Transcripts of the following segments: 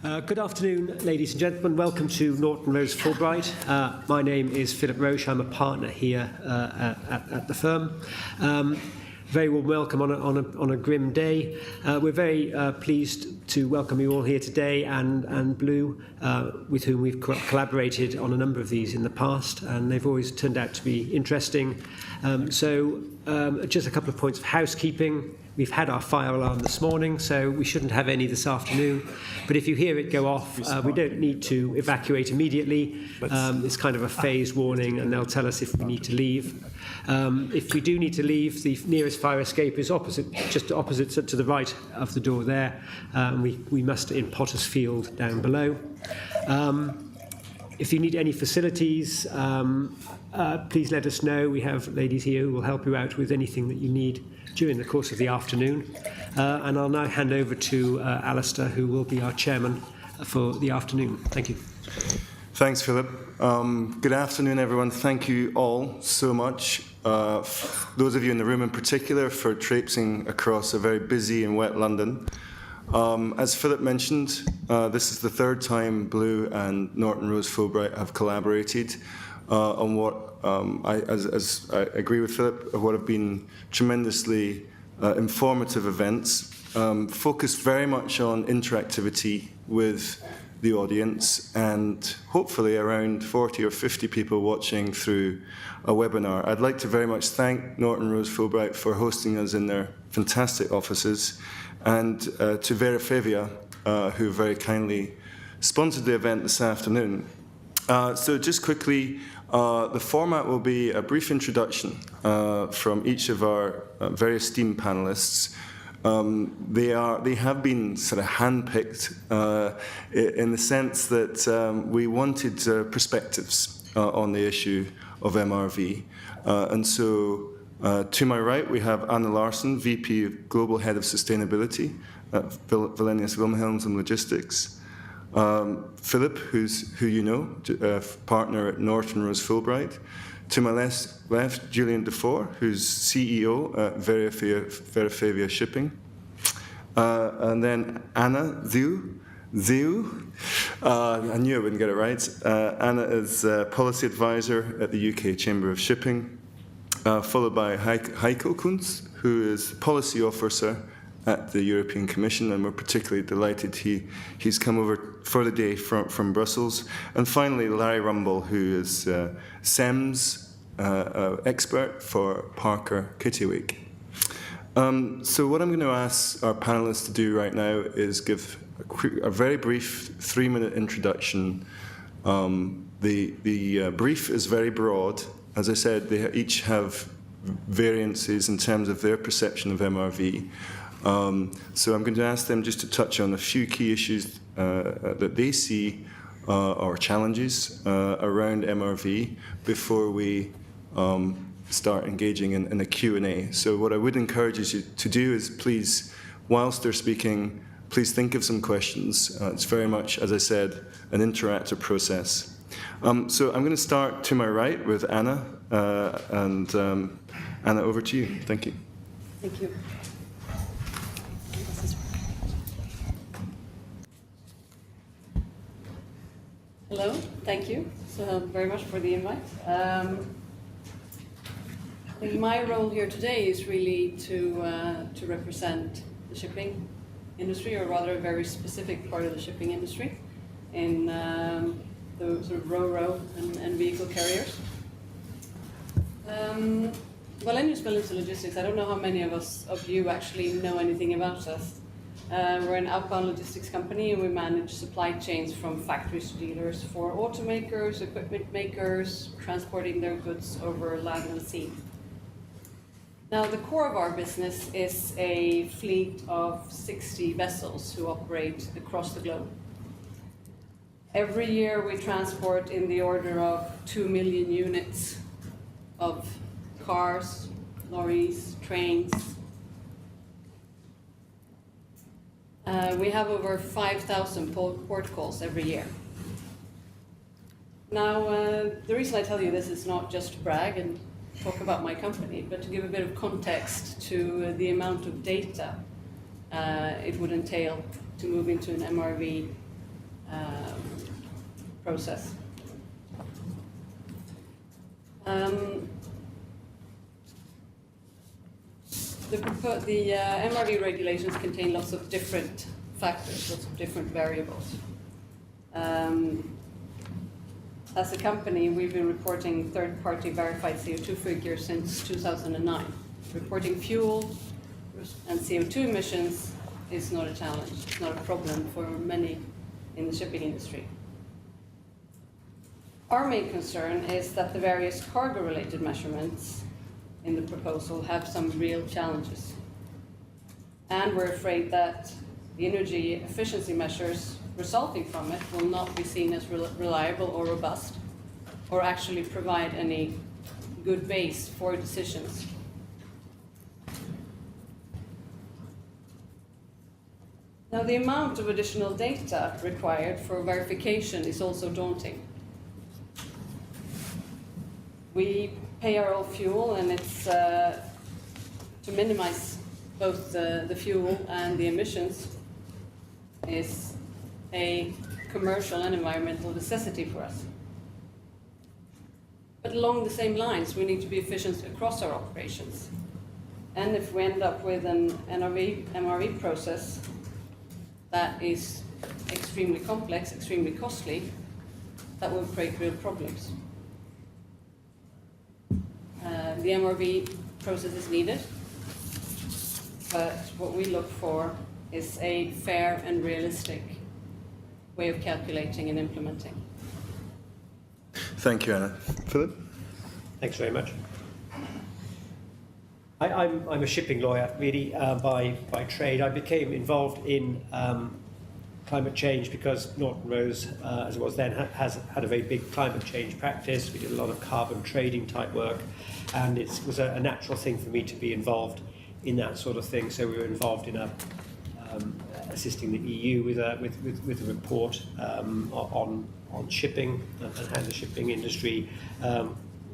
Good afternoon, ladies and gentlemen. Welcome to Norton Rose Fulbright. My name is Philip Roche. I'm a partner here at the firm. Very warm welcome on a grim day. We're very pleased to welcome you all here today, and Blue, with whom we've collaborated on a number of these in the past, and they've always turned out to be interesting. Just a couple of points of housekeeping. We've had our fire alarm this morning, so we shouldn't have any this afternoon. But if you hear it go off, we don't need to evacuate immediately. It's kind of a phased warning, and they'll tell us if we need to leave. If we do need to leave, the nearest fire escape is just opposite to the right of the door there. We muster in Potter's Field down below. If you need any facilities, please let us know. We have ladies here who will help you out with anything that you need during the course of the afternoon. And I'll now hand over to Alisdair, who will be our chairman for the afternoon. Thank you. Thanks, Philip. Good afternoon, everyone. Thank you all so much. Those of you in the room in particular, for traipsing across a very busy and wet London. As Philip mentioned, this is the third time Blue and Norton Rose Fulbright have collaborated on what, as I agree with Philip, what have been tremendously informative events, focused very much on interactivity with the audience, and hopefully around 40 or 50 people watching through a webinar. I'd like to very much thank Norton Rose Fulbright for hosting us in their fantastic offices, and to Verifier, who very kindly sponsored the event this afternoon. So just quickly, the format will be a brief introduction from each of our very esteemed panelists. They have been sort of handpicked in the sense that we wanted perspectives on the issue of MRV. And so to my right, we have Anna Larsen, VP of Global Head of Sustainability at Wallenius Wilhelmsen Logistics. Philip, who you know, partner at Norton Rose Fulbright. To my left, Julian Dufour, who's CEO at Verifier Shipping. And then Anna Ziu. I knew I wouldn't get it right. Anna is Policy Advisor at the UK Chamber of Shipping, followed by Heiko Kunz, who is Policy Officer at the European Commission, and we're particularly delighted he's come over for the day from Brussels. And finally, Larry Rumble, who is SEMS expert for Parker Kittiwake. So what I'm going to ask our panelists to do right now is give a very brief 3-minute introduction. The brief is very broad. As I said, they each have variances in terms of their perception of MRV. So I'm going to ask them just to touch on a few key issues that they see or challenges around MRV before we start engaging in a Q&A. So what I would encourage you to do is, please, whilst they're speaking, please think of some questions. It's very much, as I said, an interactive process. So I'm going to start to my right with Anna. And Anna, over to you. Thank you. Thank you. Hello, thank you so very much for the invite. My role here today is really to represent the shipping industry, or rather a very specific part of the shipping industry, in the sort of ro-ro and vehicle carriers. Wallenius Wilhelmsen Logistics, I don't know how many of you actually know anything about us. We're an outbound logistics company, and we manage supply chains from factories to dealers for automakers, equipment makers, transporting their goods over land and sea. Now, the core of our business is a fleet of 60 vessels who operate across the globe. Every year we transport in the order of 2 million units of cars, lorries, trains. We have over 5,000 port calls every year. Now, the reason I tell you this is not just to brag and talk about my company, but to give a bit of context to the amount of data it would entail to move into an MRV process. The MRV regulations contain lots of different factors, lots of different variables. As a company, we've been reporting third-party verified CO2 figures since 2009. Reporting fuel and CO2 emissions is not a challenge, it's not a problem for many in the shipping industry. Our main concern is that the various cargo-related measurements in the proposal have some real challenges. And we're afraid that the energy efficiency measures resulting from it will not be seen as reliable or robust, or actually provide any good base for decisions. Now, the amount of additional data required for verification is also daunting. We pay our own fuel, and it's to minimize both the fuel and the emissions is a commercial and environmental necessity for us. But along the same lines, we need to be efficient across our operations. And if we end up with an MRV process that is extremely complex, extremely costly, that will create real problems. The MRV process is needed, but what we look for is a fair and realistic way of calculating and implementing. Thank you, Anna. Philip? Thanks very much. I'm a shipping lawyer, really, by trade. I became involved in climate change because Norton Rose, as it was then, has had a very big climate change practice. We did a lot of carbon trading type work, and it was a natural thing for me to be involved in that sort of thing. So we were involved in assisting the EU with a report on shipping and how the shipping industry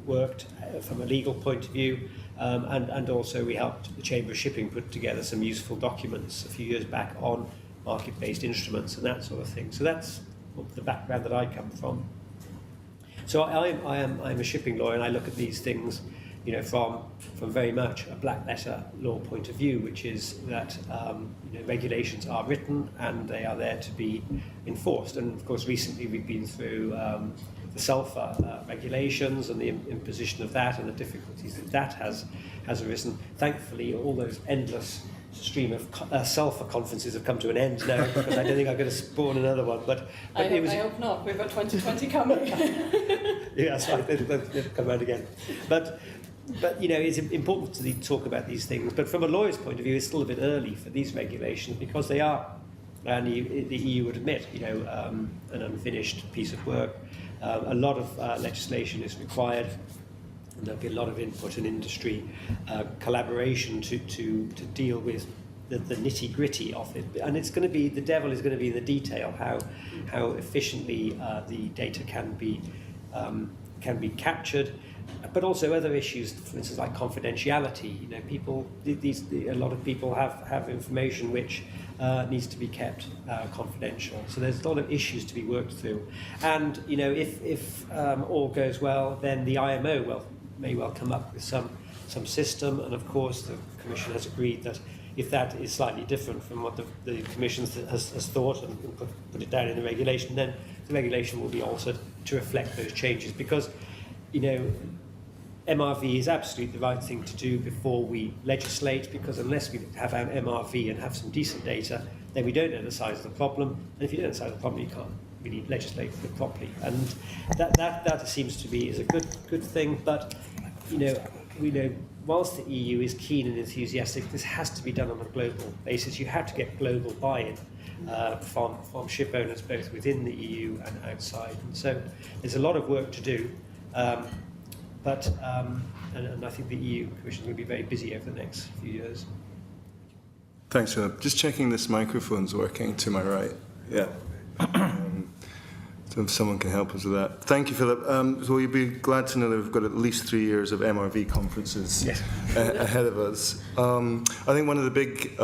worked from a legal point of view. And also we helped the Chamber of Shipping put together some useful documents a few years back on market-based instruments and that sort of thing. So that's the background that I come from. So I'm a shipping lawyer, and I look at these things, you know, from very much a black letter law point of view, which is that regulations are written and they are there to be enforced. And of course, recently we've been through the sulfur regulations and the imposition of that and the difficulties that has arisen. Thankfully, all those endless stream of sulfur conferences have come to an end now, because I don't think I'm going to spawn another one. But I hope not. We've got 2020 coming. Yeah, so they'll come around again. But you know, it's important to talk about these things. But from a lawyer's point of view, it's still a bit early for these regulations, because they are, and the EU would admit, you know, an unfinished piece of work. A lot of legislation is required, and there'll be a lot of input and industry collaboration to deal with the nitty-gritty of it. And it's going to be, the devil is going to be in the detail, how efficiently the data can be captured, but also other issues, for instance, like confidentiality. You know, a lot of people have information which needs to be kept confidential. So there's a lot of issues to be worked through. And you know, if all goes well, then the IMO may well come up with some system. And of course, the Commission has agreed that if that is slightly different from what the Commission has thought and put it down in the regulation, then the regulation will be altered to reflect those changes. Because, you know, MRV is absolutely the right thing to do before we legislate, because unless we have an MRV and have some decent data, then we don't know the size of the problem. And if you don't know the size of the problem, you can't really legislate for it properly. And that seems to be is a good thing. But you know, we know, whilst the EU is keen and enthusiastic, this has to be done on a global basis. You have to get global buy-in from ship owners, both within the EU and outside. And so there's a lot of work to do. But I think the EU Commission will be very busy over the next few years. Thanks, Philip. Just checking this microphone's working to my right. Yeah. if someone can help us with that. Thank you, Philip. So you'll be glad to know that we've got at least 3 years of MRV conferences ahead of us. I think one of the big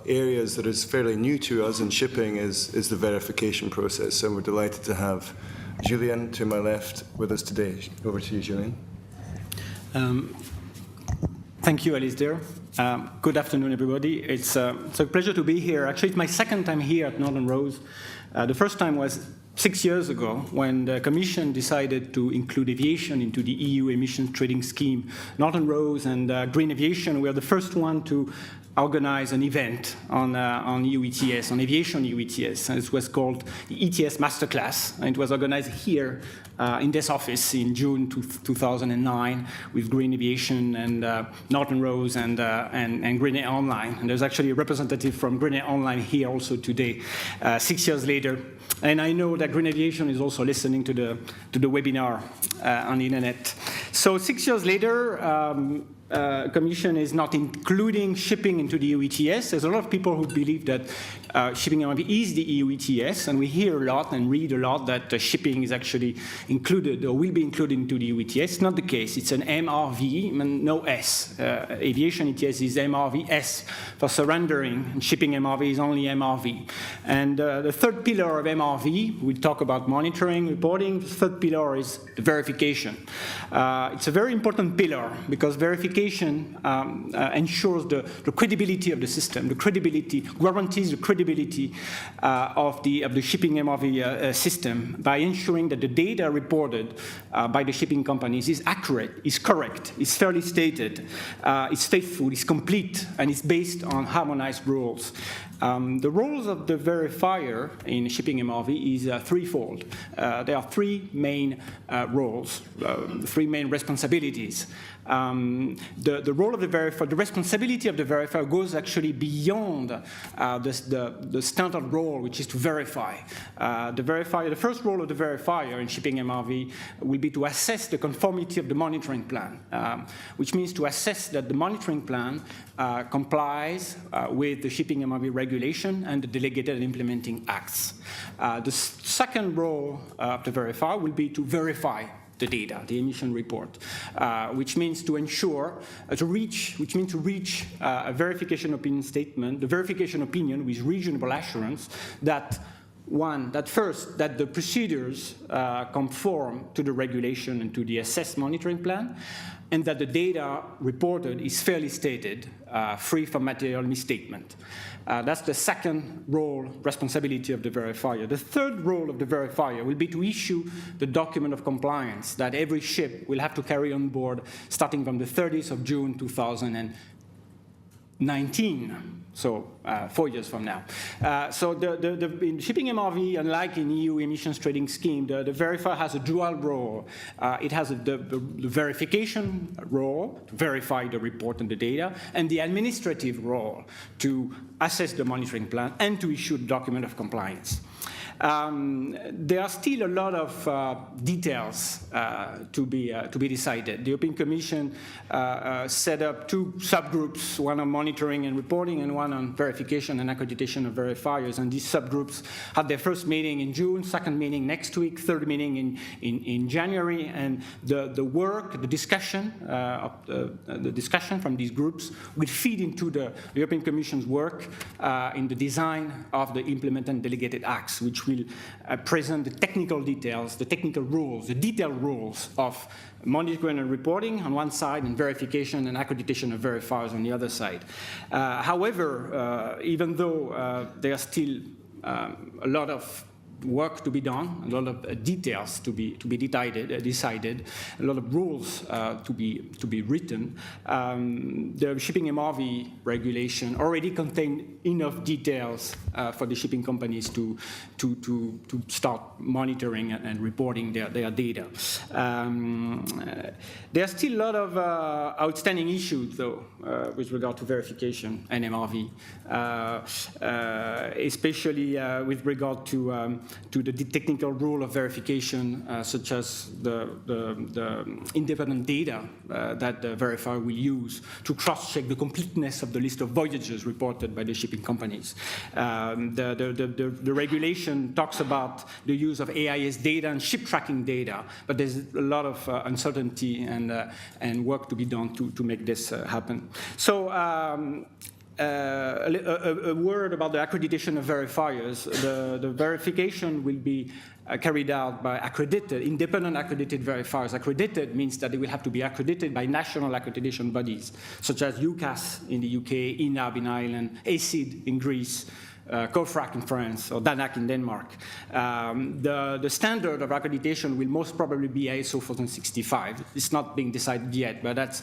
areas that is fairly new to us in shipping is the verification process, and we're delighted to have Julian to my left with us today. Over to you, Julian. Thank you, Alisdair. Good afternoon, everybody. It's a pleasure to be here. Actually, it's my second time here at Northern Rose. The first time was 6 years ago when the Commission decided to include aviation into the EU emissions trading scheme. Northern Rose and Green Aviation were the first one to organize an event on EU ETS, on aviation EU ETS. And it was called the ETS Masterclass. And it was organized here in this office in June 2009 with Green Aviation and Northern Rose and Green Air Online. And there's actually a representative from Green Air Online here also today, 6 years later. And I know that Green Aviation is also listening to the webinar on the internet. So 6 years later, Commission is not including shipping into the EU ETS. There's a lot of people who believe that shipping MRV is the EU ETS, and we hear a lot and read a lot that shipping is actually included or will be included into the EU ETS. It's not the case. It's an MRV, no S. Aviation ETS is MRV S for surrendering, and shipping MRV is only MRV. And the third pillar of MRV, we talk about monitoring, reporting. The third pillar is the verification. It's a very important pillar because verification ensures the credibility of the system, guarantees the credibility of the shipping MRV system by ensuring that the data reported by the shipping companies is accurate, is correct, is fairly stated, is faithful, is complete, and is based on harmonized rules. The roles of the verifier in shipping MRV is threefold. There are three main roles, three main responsibilities. The role of the verifier, the responsibility of the verifier goes actually beyond the standard role, which is to verify. The first role of the verifier in shipping MRV will be to assess the conformity of the monitoring plan, which means to assess that the monitoring plan complies with the shipping MRV regulation and the delegated and implementing acts. The second role of the verifier will be to verify the data, the emission report, which means to ensure, to reach a verification opinion statement, the verification opinion with reasonable assurance that that the procedures conform to the regulation and to the assessed monitoring plan, and that the data reported is fairly stated, free from material misstatement. That's the second role, responsibility of the verifier. The third role of the verifier will be to issue the document of compliance that every ship will have to carry on board starting from the 30th of June 2019. So 4 years from now. So in shipping MRV, unlike in EU emissions trading scheme, the verifier has a dual role. It has the verification role to verify the report and the data, and the administrative role to assess the monitoring plan and to issue the document of compliance. There are still a lot of details to be decided. The European Commission set up two subgroups, one on monitoring and reporting and one on verification and accreditation of verifiers. And these subgroups had their first meeting in June, second meeting next week, third meeting in January. And the discussion from these groups will feed into the European Commission's work in the design of the implement and delegated acts, which will present the technical details, the technical rules, the detailed rules of monitoring and reporting on one side and verification and accreditation of verifiers on the other side. However, even though there are still a lot of work to be done, a lot of details to be decided, a lot of rules to be written. The shipping MRV regulation already contained enough details for the shipping companies to start monitoring and reporting their data. There are still a lot of outstanding issues, though, with regard to verification and MRV, especially with regard to to the technical rule of verification, such as the independent data that the verifier will use to cross-check the completeness of the list of voyages reported by the shipping companies. The regulation talks about the use of AIS data and ship tracking data, but there's a lot of uncertainty and work to be done to make this happen. So a word about the accreditation of verifiers. The verification will be carried out by independent accredited verifiers. Accredited means that they will have to be accredited by national accreditation bodies, such as UCAS in the UK, INAB in Ireland, ACID in Greece, COFRAC in France, or DANAC in Denmark. The standard of accreditation will most probably be ISO 14065. It's not being decided yet, but that's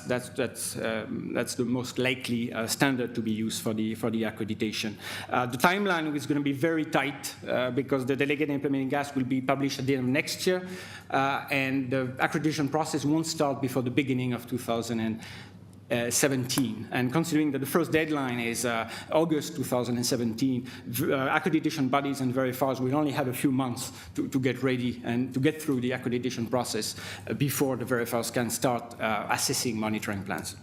the most likely standard to be used for the accreditation. The timeline is going to be very tight because the delegated implementing gas will be published at the end of next year, and the accreditation process won't start before the beginning of 2017. And considering that the first deadline is August 2017, accreditation bodies and verifiers will only have a few months to get ready and to get through the accreditation process before the verifiers can start assessing monitoring plans.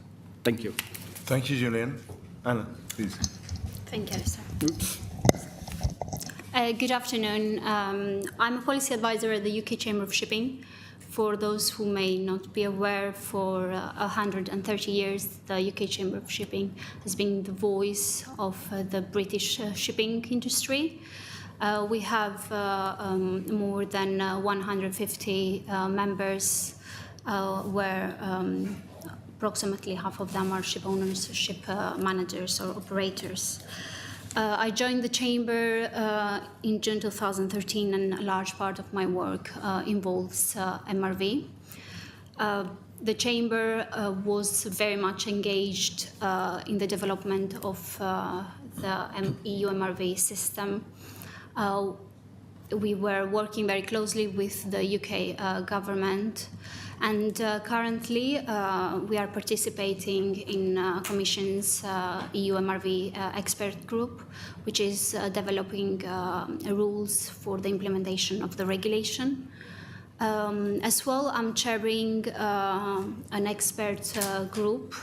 Thank you. Thank you, Julien. Anna, please. Thank you, Alisdair. Oops. Good afternoon. I'm a policy advisor at the UK Chamber of Shipping. For those who may not be aware, for 130 years, the UK Chamber of Shipping has been the voice of the British shipping industry. We have more than 150 members, where approximately half of them are ship owners, ship managers, or operators. I joined the Chamber in June 2013, and a large part of my work involves MRV. The Chamber was very much engaged in the development of the EU MRV system. We were working very closely with the UK government, and currently we are participating in Commission's EU MRV expert group, which is developing rules for the implementation of the regulation. As well, I'm chairing an expert group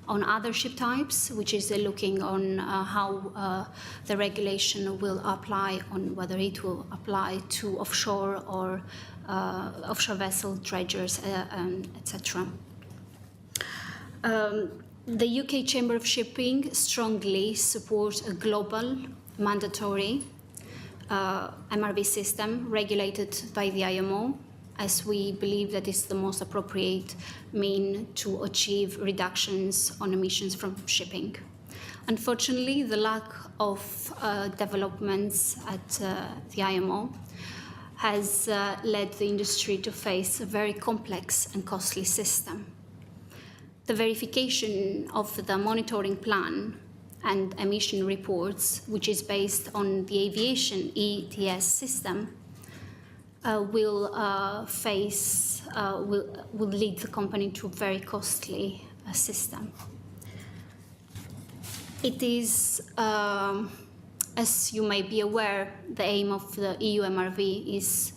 on other ship types, which is looking on how the regulation will apply, on whether it will apply to offshore or offshore vessel dredgers, etc. The UK Chamber of Shipping strongly supports a global, mandatory MRV system regulated by the IMO, as we believe that is the most appropriate mean to achieve reductions on emissions from shipping. Unfortunately, the lack of developments at the IMO has led the industry to face a very complex and costly system. The verification of the monitoring plan and emission reports, which is based on the aviation ETS system, will lead the company to a very costly system. It is, as you may be aware, the aim of the EU MRV is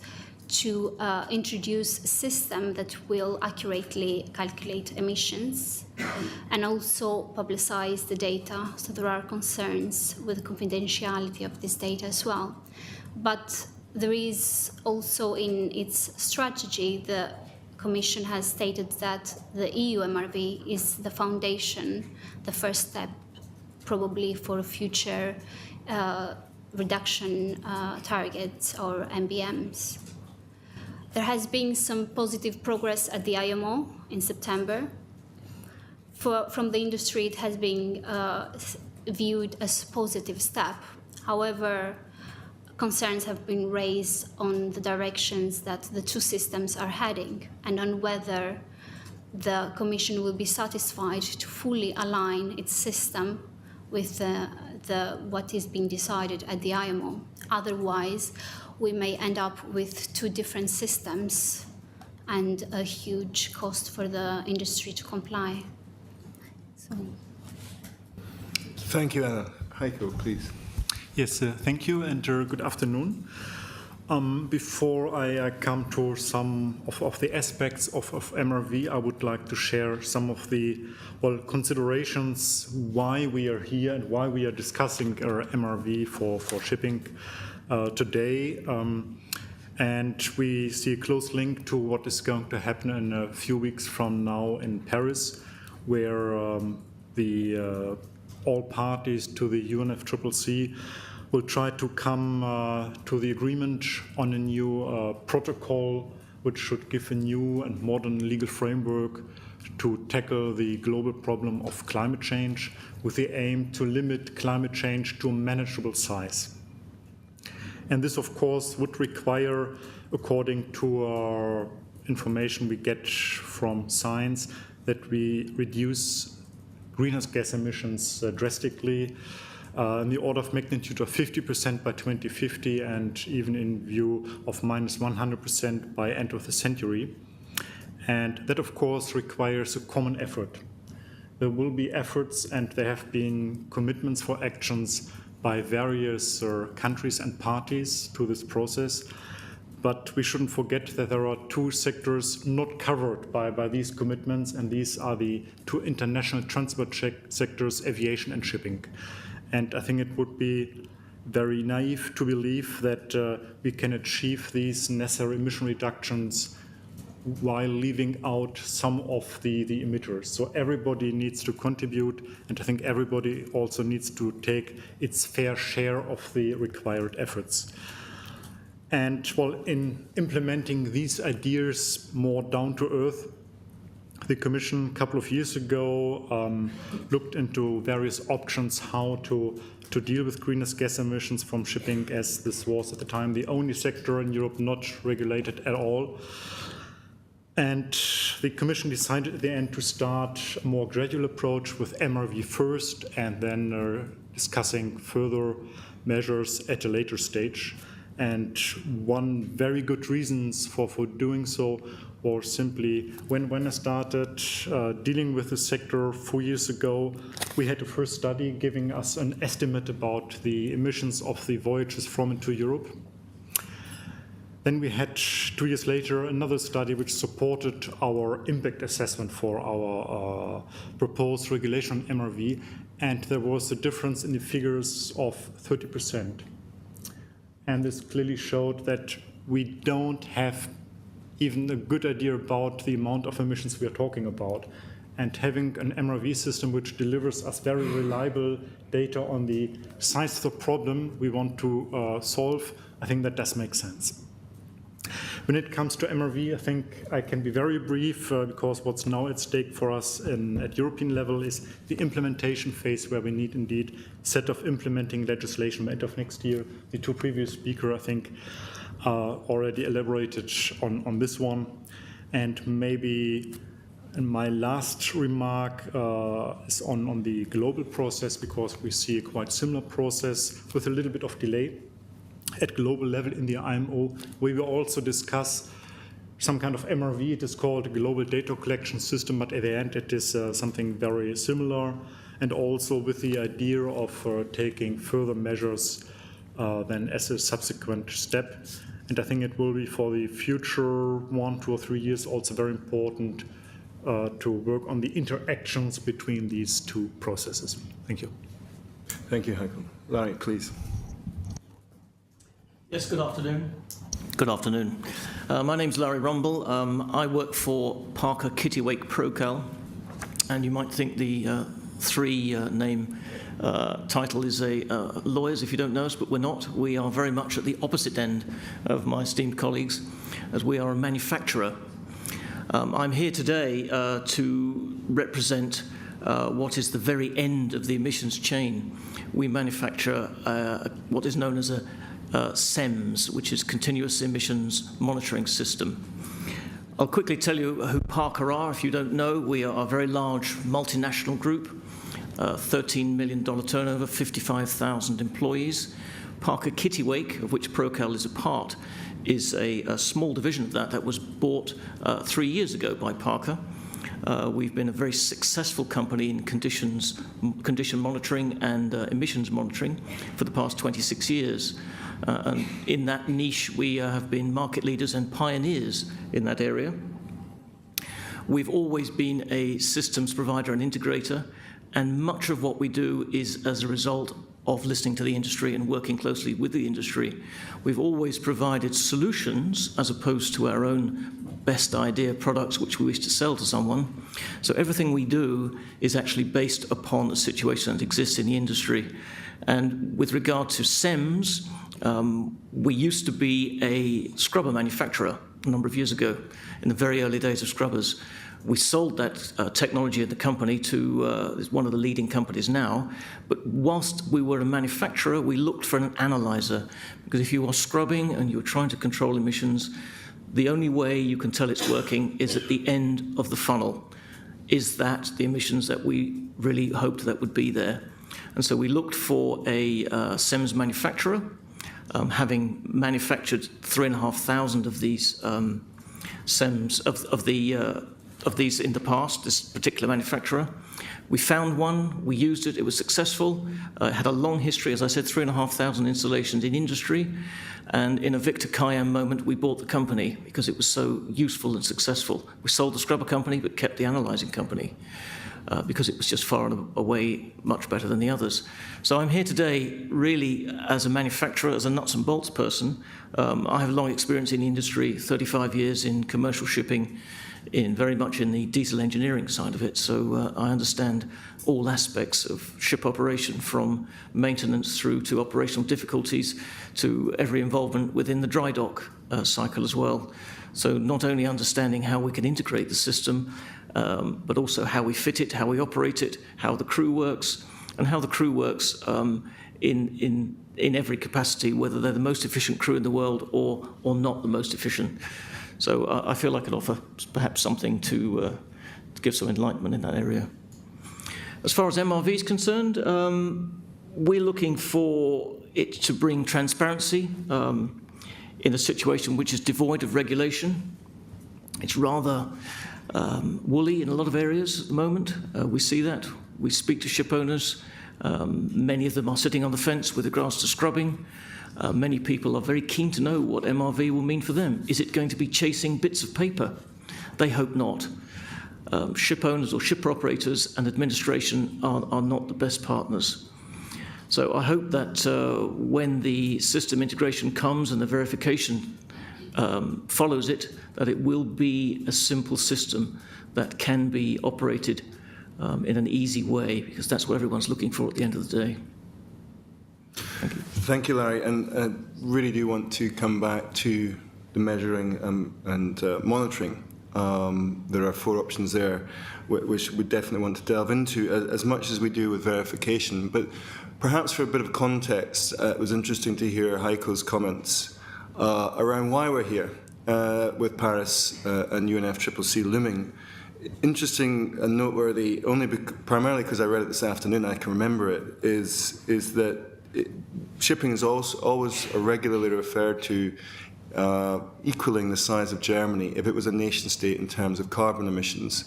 to introduce a system that will accurately calculate emissions and also publicize the data. So there are concerns with the confidentiality of this data as well. But there is also in its strategy, the Commission has stated that the EU MRV is the foundation, the first step probably for future reduction targets or MBMs. There has been some positive progress at the IMO in September. From the industry, it has been viewed as a positive step. However, concerns have been raised on the directions that the two systems are heading and on whether the Commission will be satisfied to fully align its system with what is being decided at the IMO. Otherwise, we may end up with two different systems and a huge cost for the industry to comply. So. Thank you, Anna. Heiko, please. Yes, thank you, and good afternoon. Before I come to some of the aspects of MRV, I would like to share some of the considerations why we are here and why we are discussing our MRV for shipping today. And we see a close link to what is going to happen in a few weeks from now in Paris, where all parties to the UNFCCC will try to come to the agreement on a new protocol which should give a new and modern legal framework to tackle the global problem of climate change with the aim to limit climate change to a manageable size. And this, of course, would require, according to our information we get from science, that we reduce greenhouse gas emissions drastically in the order of magnitude of 50% by 2050 and even in view of minus 100% by end of the century. And that, of course, requires a common effort. There will be efforts and there have been commitments for actions by various countries and parties to this process. But we shouldn't forget that there are two sectors not covered by these commitments, and these are the two international transport sectors, aviation and shipping. And I think it would be very naive to believe that we can achieve these necessary emission reductions while leaving out some of the emitters. So everybody needs to contribute, and I think everybody also needs to take its fair share of the required efforts. And in implementing these ideas more down to earth, the Commission a couple of years ago looked into various options how to deal with greenhouse gas emissions from shipping, as this was at the time the only sector in Europe not regulated at all. And the Commission decided at the end to start a more gradual approach with MRV first and then discussing further measures at a later stage. And one very good reason for doing so was simply when I started dealing with the sector 4 years ago, we had a first study giving us an estimate about the emissions of the voyages from and to Europe. Then we had 2 years later another study which supported our impact assessment for our proposed regulation on MRV, and there was a difference in the figures of 30%. And this clearly showed that we don't have even a good idea about the amount of emissions we are talking about. And having an MRV system which delivers us very reliable data on the size of the problem we want to solve, I think that does make sense. When it comes to MRV, I think I can be very brief because what's now at stake for us at European level is the implementation phase, where we need indeed a set of implementing legislation by end of next year. The two previous speakers, I think, already elaborated on this one. And maybe my last remark is on the global process, because we see a quite similar process with a little bit of delay at global level in the IMO. We will also discuss some kind of MRV. It is called a Global Data Collection System, but at the end it is something very similar, and also with the idea of taking further measures then as a subsequent step. And I think it will be for the future 1, 2 or 3 years also very important to work on the interactions between these two processes. Thank you. Thank you, Heiko. Larry, please. Yes, good afternoon. Good afternoon. My name's Larry Rumble. I work for Parker Kittiwake Procel, and you might think the three-name title is lawyers if you don't know us, but we're not. We are very much at the opposite end of my esteemed colleagues, as we are a manufacturer. I'm here today to represent what is the very end of the emissions chain. We manufacture what is known as a CEMS, which is Continuous Emissions Monitoring System. I'll quickly tell you who Parker are. If you don't know, we are a very large multinational group, $13 million turnover, 55,000 employees. Parker Kittiwake, of which Procel is a part, is a small division of that was bought 3 years ago by Parker. We've been a very successful company in condition monitoring and emissions monitoring for the past 26 years. And in that niche, we have been market leaders and pioneers in that area. We've always been a systems provider and integrator, and much of what we do is as a result of listening to the industry and working closely with the industry. We've always provided solutions as opposed to our own best idea products which we wish to sell to someone. So everything we do is actually based upon a situation that exists in the industry. And with regard to SEMS, we used to be a scrubber manufacturer a number of years ago, in the very early days of scrubbers. We sold that technology in the company to one of the leading companies now. But whilst we were a manufacturer, we looked for an analyzer. Because if you are scrubbing and you're trying to control emissions, the only way you can tell it's working is at the end of the funnel. Is that the emissions that we really hoped that would be there? And so we looked for a SEMS manufacturer, having manufactured 3,500 of these SEMS of these in the past, this particular manufacturer. We found one, we used it, it was successful. It had a long history, as I said, 3,500 installations in industry. And in a Victor Kiam moment, we bought the company because it was so useful and successful. We sold the scrubber company, but kept the analyzing company because it was just far and away much better than the others. So I'm here today really as a manufacturer, as a nuts and bolts person. I have long experience in the industry, 35 years in commercial shipping, very much in the diesel engineering side of it. So I understand all aspects of ship operation, from maintenance through to operational difficulties to every involvement within the dry dock cycle as well. So not only understanding how we can integrate the system, but also how we fit it, how we operate it, how the crew works, and how the crew works in every capacity, whether they're the most efficient crew in the world or not the most efficient. So I feel I could offer perhaps something to give some enlightenment in that area. As far as MRV is concerned, we're looking for it to bring transparency in a situation which is devoid of regulation. It's rather woolly in a lot of areas at the moment. We see that. We speak to ship owners. Many of them are sitting on the fence with regards to scrubbing. Many people are very keen to know what MRV will mean for them. Is it going to be chasing bits of paper? They hope not. Ship owners or ship operators and administration are not the best partners. So I hope that when the system integration comes and the verification follows it, that it will be a simple system that can be operated in an easy way, because that's what everyone's looking for at the end of the day. Thank you. Thank you, Larry. And I really do want to come back to the measuring and monitoring. There are 4 options there, which we definitely want to delve into, as much as we do with verification. But perhaps for a bit of context, it was interesting to hear Heiko's comments around why we're here with Paris and UNFCCC looming. Interesting and noteworthy, primarily because I read it this afternoon, I can remember it, is that shipping is also always regularly referred to equaling the size of Germany if it was a nation state in terms of carbon emissions.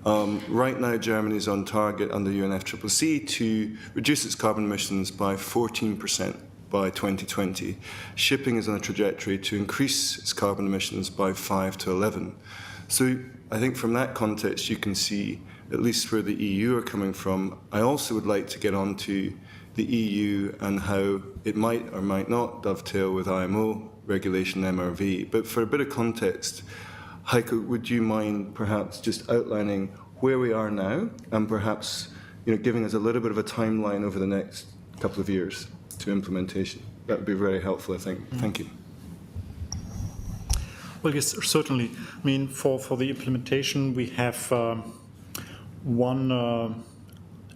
Right now, Germany is on target under UNFCCC to reduce its carbon emissions by 14% by 2020. Shipping is on a trajectory to increase its carbon emissions by 5 to 11. So I think from that context, you can see at least where the EU are coming from. I also would like to get on to the EU and how it might or might not dovetail with IMO regulation MRV. But for a bit of context, Heiko, would you mind perhaps just outlining where we are now and perhaps giving us a little bit of a timeline over the next couple of years to implementation? That would be very helpful, I think. Thank you. Well, yes, certainly. I mean, for the implementation, we have one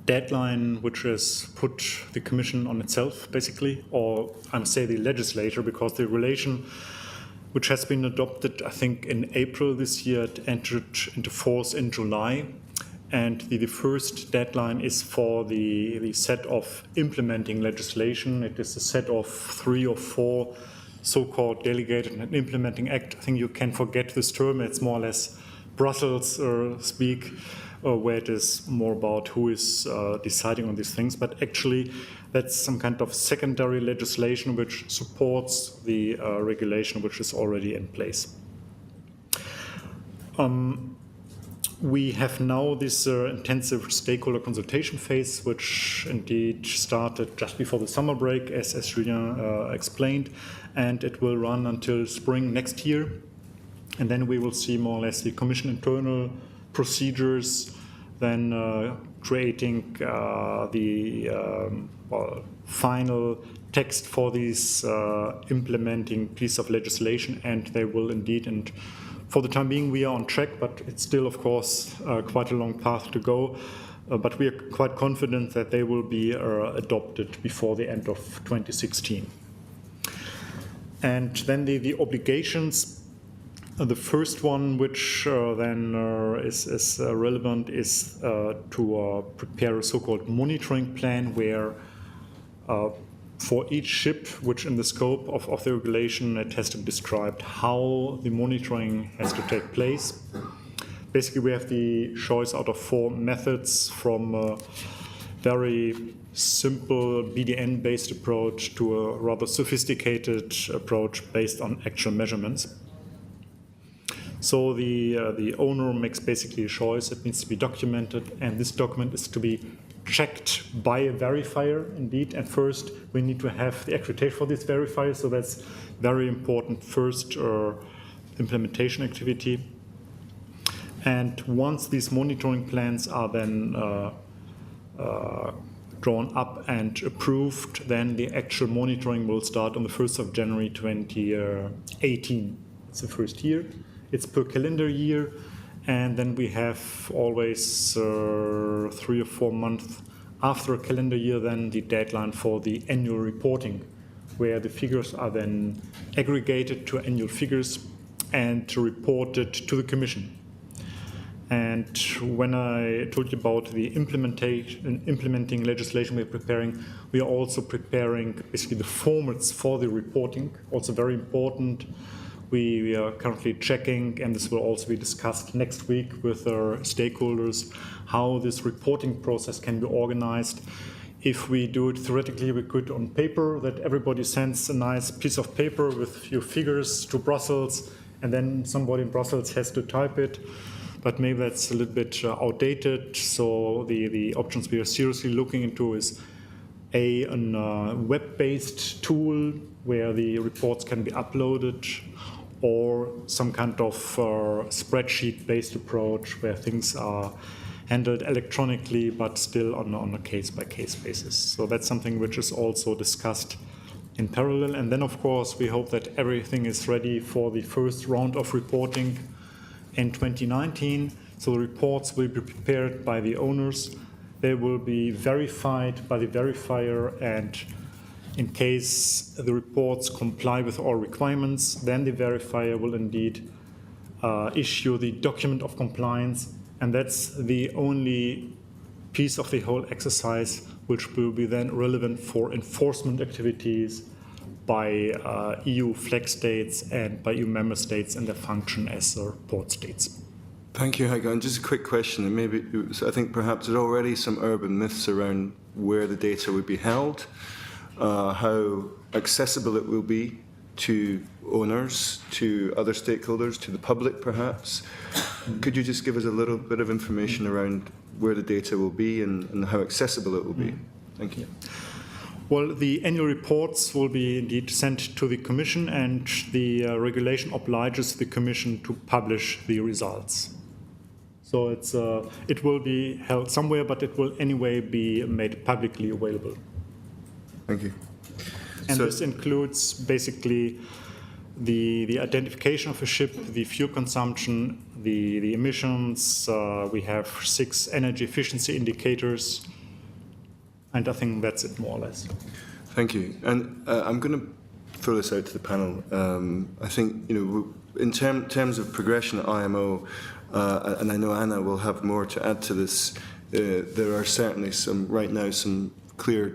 deadline which has put the Commission on itself, basically, or I must say the legislator, because the relation which has been adopted, I think, in April this year, it entered into force in July. And the first deadline is for the set of implementing legislation. It is a set of 3 or 4 so-called delegated and implementing act. I think you can forget this term. It's more or less Brussels speak, where it is more about who is deciding on these things, but actually that's some kind of secondary legislation which supports the regulation which is already in place. We have now this intensive stakeholder consultation phase, which indeed started just before the summer break, as Julien explained, and it will run until spring next year. And then we will see more or less the Commission internal procedures, then creating the final text for these implementing piece of legislation, and they will indeed, and for the time being we are on track, but it's still of course quite a long path to go, but we are quite confident that they will be adopted before the end of 2016. And then the obligations. The first one, which then is relevant, is to prepare a so-called monitoring plan where for each ship, which in the scope of the regulation, it has to be described how the monitoring has to take place. Basically, we have the choice out of 4 methods, from a very simple BDN-based approach to a rather sophisticated approach based on actual measurements. So the owner makes basically a choice. It needs to be documented, and this document is to be checked by a verifier indeed. And first, we need to have the accreditation for this verifier, so that's very important first implementation activity. And once these monitoring plans are then drawn up and approved, then the actual monitoring will start on the 1st of January 2018. It's the first year. It's per calendar year, and then we have always 3 or 4 months after a calendar year then the deadline for the annual reporting, where the figures are then aggregated to annual figures and reported to the Commission. And when I told you about the implementing legislation we're preparing, we are also preparing basically the formats for the reporting, also very important. We are currently checking, and this will also be discussed next week with our stakeholders, how this reporting process can be organized. If we do it theoretically, we could on paper, that everybody sends a nice piece of paper with a few figures to Brussels, and then somebody in Brussels has to type it. But maybe that's a little bit outdated. So the options we are seriously looking into is a web-based tool where the reports can be uploaded, or some kind of spreadsheet-based approach where things are handled electronically but still on a case-by-case basis. So that's something which is also discussed in parallel. And then, of course, we hope that everything is ready for the first round of reporting in 2019. So the reports will be prepared by the owners. They will be verified by the verifier, and in case the reports comply with all requirements, then the verifier will indeed issue the document of compliance, and that's the only piece of the whole exercise which will be then relevant for enforcement activities by EU flag states and by EU member states and their function as port states. Thank you, Heike. And just a quick question, and maybe I think perhaps there's already some urban myths around where the data would be held. How accessible it will be to owners, to other stakeholders, to the public perhaps. Could you just give us a little bit of information around where the data will be and how accessible it will be? Thank you. Well, the annual reports will be indeed sent to the Commission, and the regulation obliges the Commission to publish the results. So it will be held somewhere, but it will anyway be made publicly available. Thank you. And this includes basically the identification of a ship, the fuel consumption, the emissions. We have 6 energy efficiency indicators, and I think that's it more or less. Thank you. And I'm going to throw this out to the panel. I think, in terms of progression at IMO, and I know Anna will have more to add to this, there are certainly some clear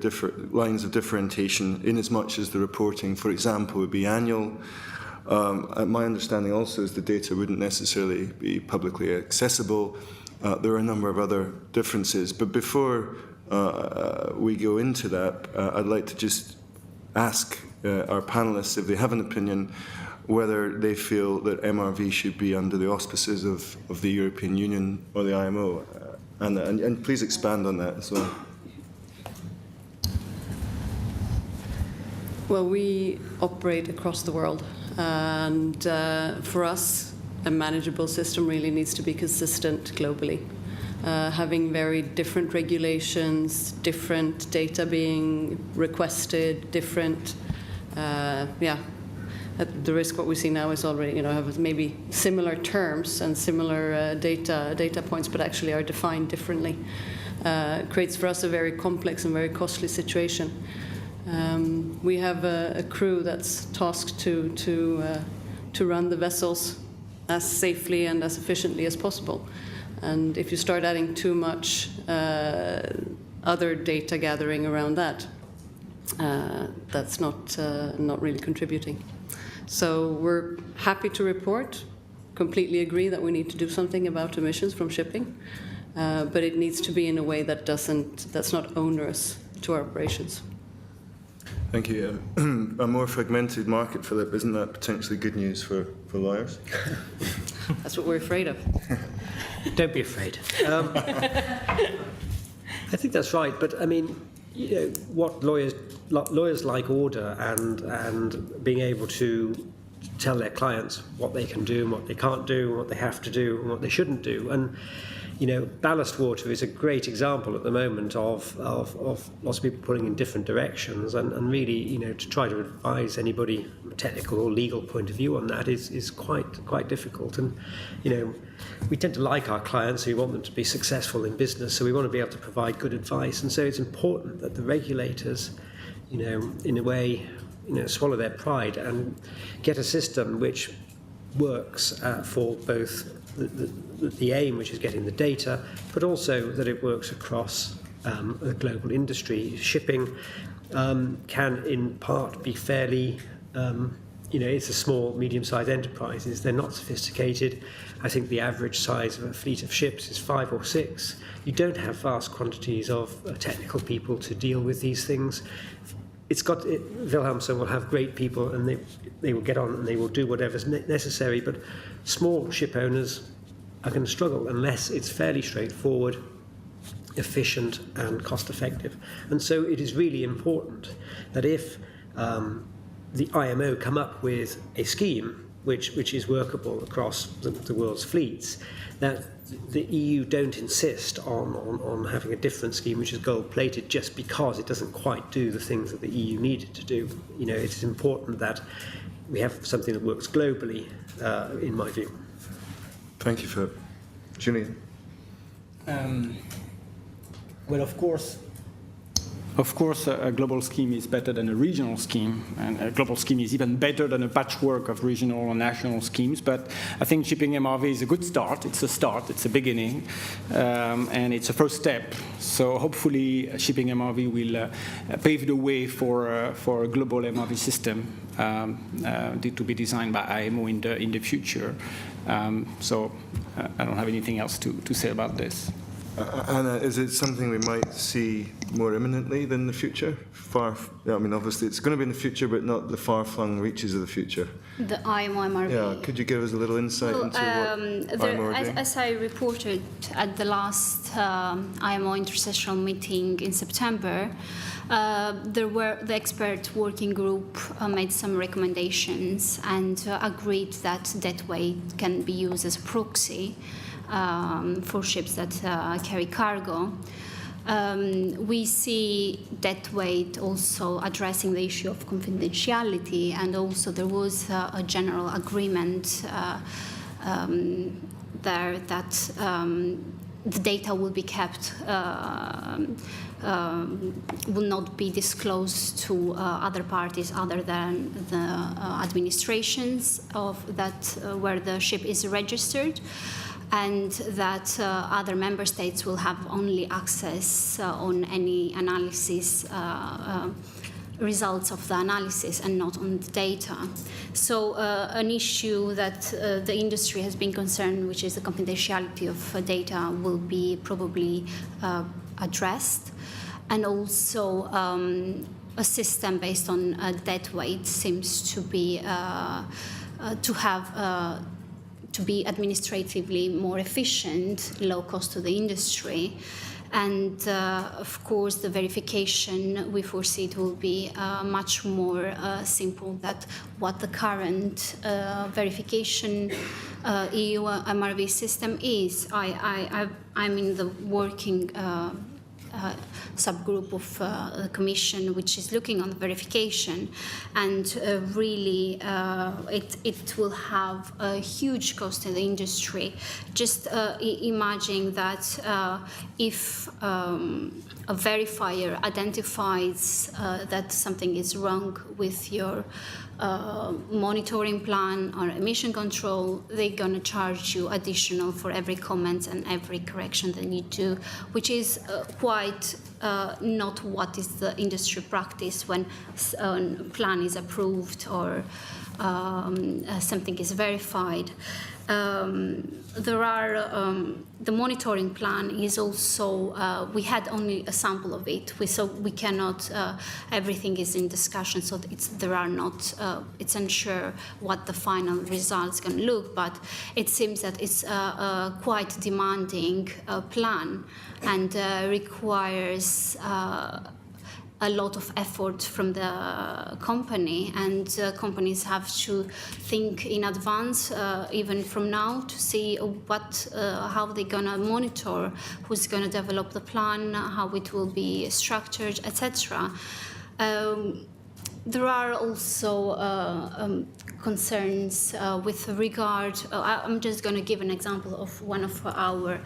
lines of differentiation in as much as the reporting, for example, would be annual, My understanding also is the data wouldn't necessarily be publicly accessible. There are a number of other differences. But before we go into that, I'd like to just ask our panelists if they have an opinion whether they feel that MRV should be under the auspices of the European Union or the IMO. And please expand on that as well. Well, we operate across the world, and for us, a manageable system really needs to be consistent globally. Having very different regulations, different data being requested, different, at the risk what we see now is already, have maybe similar terms and similar data points, but actually are defined differently. Creates for us a very complex and very costly situation. We have a crew that's tasked to run the vessels as safely and as efficiently as possible. And if you start adding too much other data gathering around that, that's not really contributing. So we're happy to report, completely agree that we need to do something about emissions from shipping, but it needs to be in a way that's not onerous to our operations. Thank you. A more fragmented market, Philip, isn't that potentially good news for lawyers? That's what we're afraid of. Don't be afraid. I think that's right, but I mean, what lawyers like order and being able to tell their clients what they can do and what they can't do, and what they have to do and what they shouldn't do. And ballast water is a great example at the moment of lots of people pulling in different directions, and really, to try to advise anybody from a technical or legal point of view on that is quite difficult. And, we tend to like our clients, so we want them to be successful in business, so we want to be able to provide good advice. And so it's important that the regulators, in a way, swallow their pride and get a system which works for both the aim, which is getting the data, but also that it works across the global industry. Shipping can, in part, be fairly, it's a small, medium-sized enterprises. They're not sophisticated. I think the average size of a fleet of ships is 5 or 6. You don't have vast quantities of technical people to deal with these things. Wilhelmsen will have great people, and they will get on and they will do whatever's necessary, but small ship owners are going to struggle unless it's fairly straightforward, efficient and cost effective. And so it is really important that if the IMO come up with a scheme which is workable across the world's fleets, that the EU don't insist on having a different scheme which is gold-plated just because it doesn't quite do the things that the EU needed to do. It's important that we have something that works globally, in my view. Thank you, Philip. Julian? Well, of course, a global scheme is better than a regional scheme, and a global scheme is even better than a patchwork of regional or national schemes. But I think shipping MRV is a good start. It's a start, it's a beginning, and it's a first step. So hopefully, shipping MRV will pave the way for a global MRV system to be designed by IMO in the future. So I don't have anything else to say about this. Anna, is it something we might see more imminently than the future? Obviously it's going to be in the future, but not the far-flung reaches of the future. The IMO MRV. Yeah, could you give us a little insight into what IMO are doing? As I reported at the last IMO intersessional meeting in September, the expert working group made some recommendations and agreed that dead weight can be used as a proxy for ships that carry cargo. We see dead weight also addressing the issue of confidentiality, and also there was a general agreement there that the data will be kept, will not be disclosed to other parties other than the administrations of that where the ship is registered, and that other member states will have only access on any analysis results of the analysis and not on the data. So an issue that the industry has been concerned, which is the confidentiality of data, will be probably addressed. And also a system based on dead weight seems to be to be administratively more efficient, low cost to the industry. And of course, the verification, we foresee it will be much more simple than what the current verification EU MRV system is. I'm in the working subgroup of the Commission, which is looking on the verification, and really it will have a huge cost in the industry. Just imagine that if a verifier identifies that something is wrong with your monitoring plan or emission control, they're going to charge you additional for every comment and every correction that you do, which is quite not what is the industry practice when a plan is approved or something is verified. There are the monitoring plan is also we had only a sample of it, so we cannot everything is in discussion, so there are not it's unsure what the final result is going to look, but it seems that it's a quite demanding plan and requires a lot of effort from the company, and companies have to think in advance, even from now, to see how they're gonna monitor, who's gonna develop the plan, how it will be structured, etc. There are also concerns with regard. I'm just going to give an example of one of our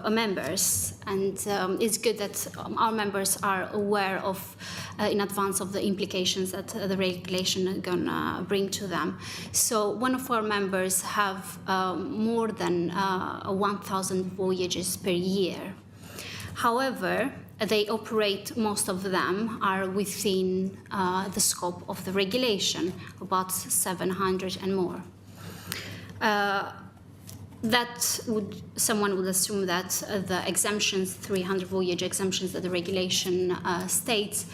members, and it's good that our members are aware of in advance of the implications that the regulation is going to bring to them. So one of our members have more than 1,000 voyages per year. However, they operate, most of them are within the scope of the regulation, about 700 and more. Someone would assume that the exemptions, 300 voyage exemptions that the regulation states,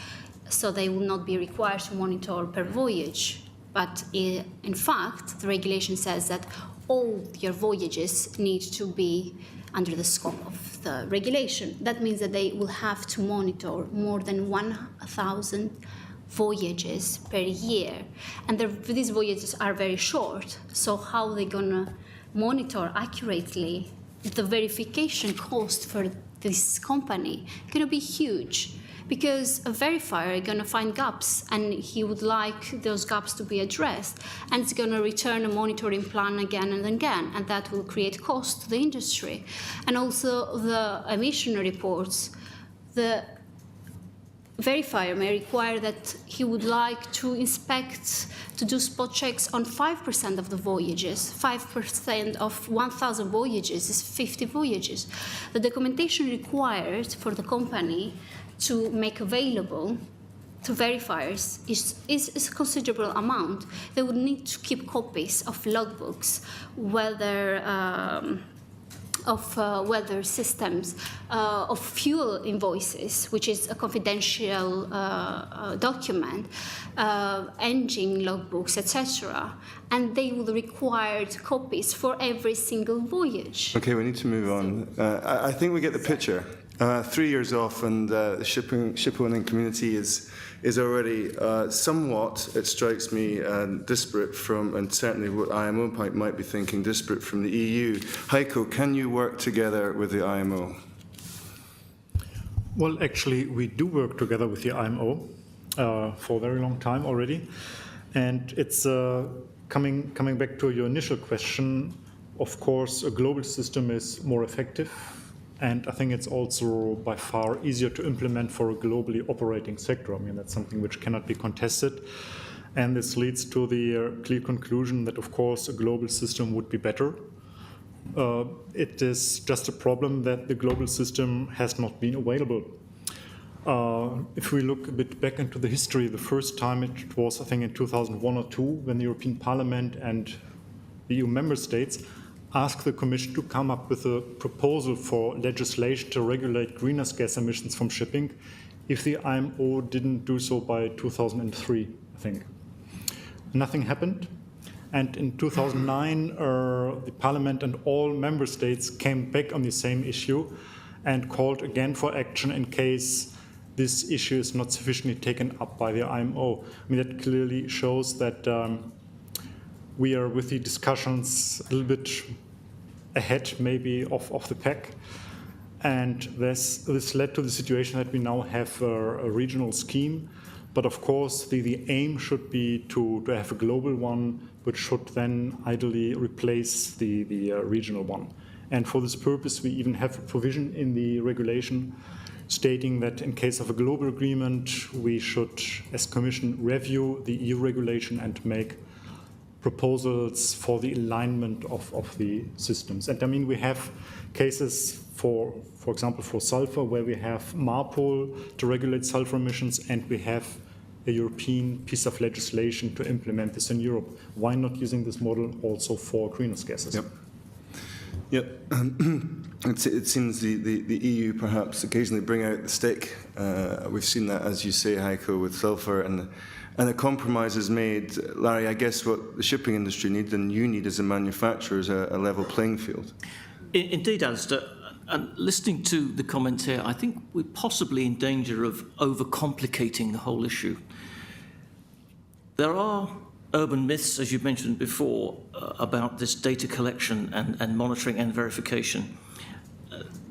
so they will not be required to monitor per voyage. But in fact, the regulation says that all your voyages need to be under the scope of the regulation. That means that they will have to monitor more than 1,000 voyages per year. And these voyages are very short, so how are they going to monitor accurately? The verification cost for this company is going to be huge, because a verifier is going to find gaps, and he would like those gaps to be addressed, and it's going to return a monitoring plan again and again, and that will create cost to the industry. And also the emission reports, the verifier may require that he would like to inspect, to do spot checks on 5% of the voyages. 5% of 1,000 voyages is 50 voyages. The documentation required for the company to make available to verifiers is a considerable amount. They would need to keep copies of logbooks, weather systems, of fuel invoices, which is a confidential document, engine logbooks, etc. And they will require copies for every single voyage. Okay, we need to move on. I think we get the picture. 3 years off, and the shipowning community is already somewhat, it strikes me, disparate from, and certainly what IMO might be thinking, disparate from the EU. Heiko, can you work together with the IMO? Well, actually, we do work together with the IMO for a very long time already. And it's coming back to your initial question, of course, a global system is more effective. And I think it's also by far easier to implement for a globally operating sector. I mean, that's something which cannot be contested. And this leads to the clear conclusion that, of course, a global system would be better. It is just a problem that the global system has not been available. If we look a bit back into the history, the first time it was, I think, in 2001 or 2, when the European Parliament and the EU member states asked the Commission to come up with a proposal for legislation to regulate greenhouse gas emissions from shipping if the IMO didn't do so by 2003, I think. Nothing happened. And in 2009, the Parliament and all member states came back on the same issue and called again for action in case this issue is not sufficiently taken up by the IMO. I mean, that clearly shows that we are with the discussions a little bit ahead maybe of the pack. And this led to the situation that we now have a regional scheme. But of course, the aim should be to have a global one, which should then ideally replace the regional one. And for this purpose, we even have a provision in the regulation stating that in case of a global agreement, we should, as Commission, review the EU regulation and make proposals for the alignment of the systems. And I mean, we have cases for example, for sulfur, where we have MARPOL to regulate sulfur emissions, and we have a European piece of legislation to implement this in Europe. Why not using this model also for greenhouse gases? Yep. Yep. It seems the EU perhaps occasionally bring out the stick. We've seen that, as you say, Heiko, with sulfur, and a compromise is made. Larry, I guess what the shipping industry needs and you need as a manufacturer is a level playing field. Indeed, Alisdair. And listening to the comments here, I think we're possibly in danger of overcomplicating the whole issue. There are urban myths, as you mentioned before, about this data collection and monitoring and verification.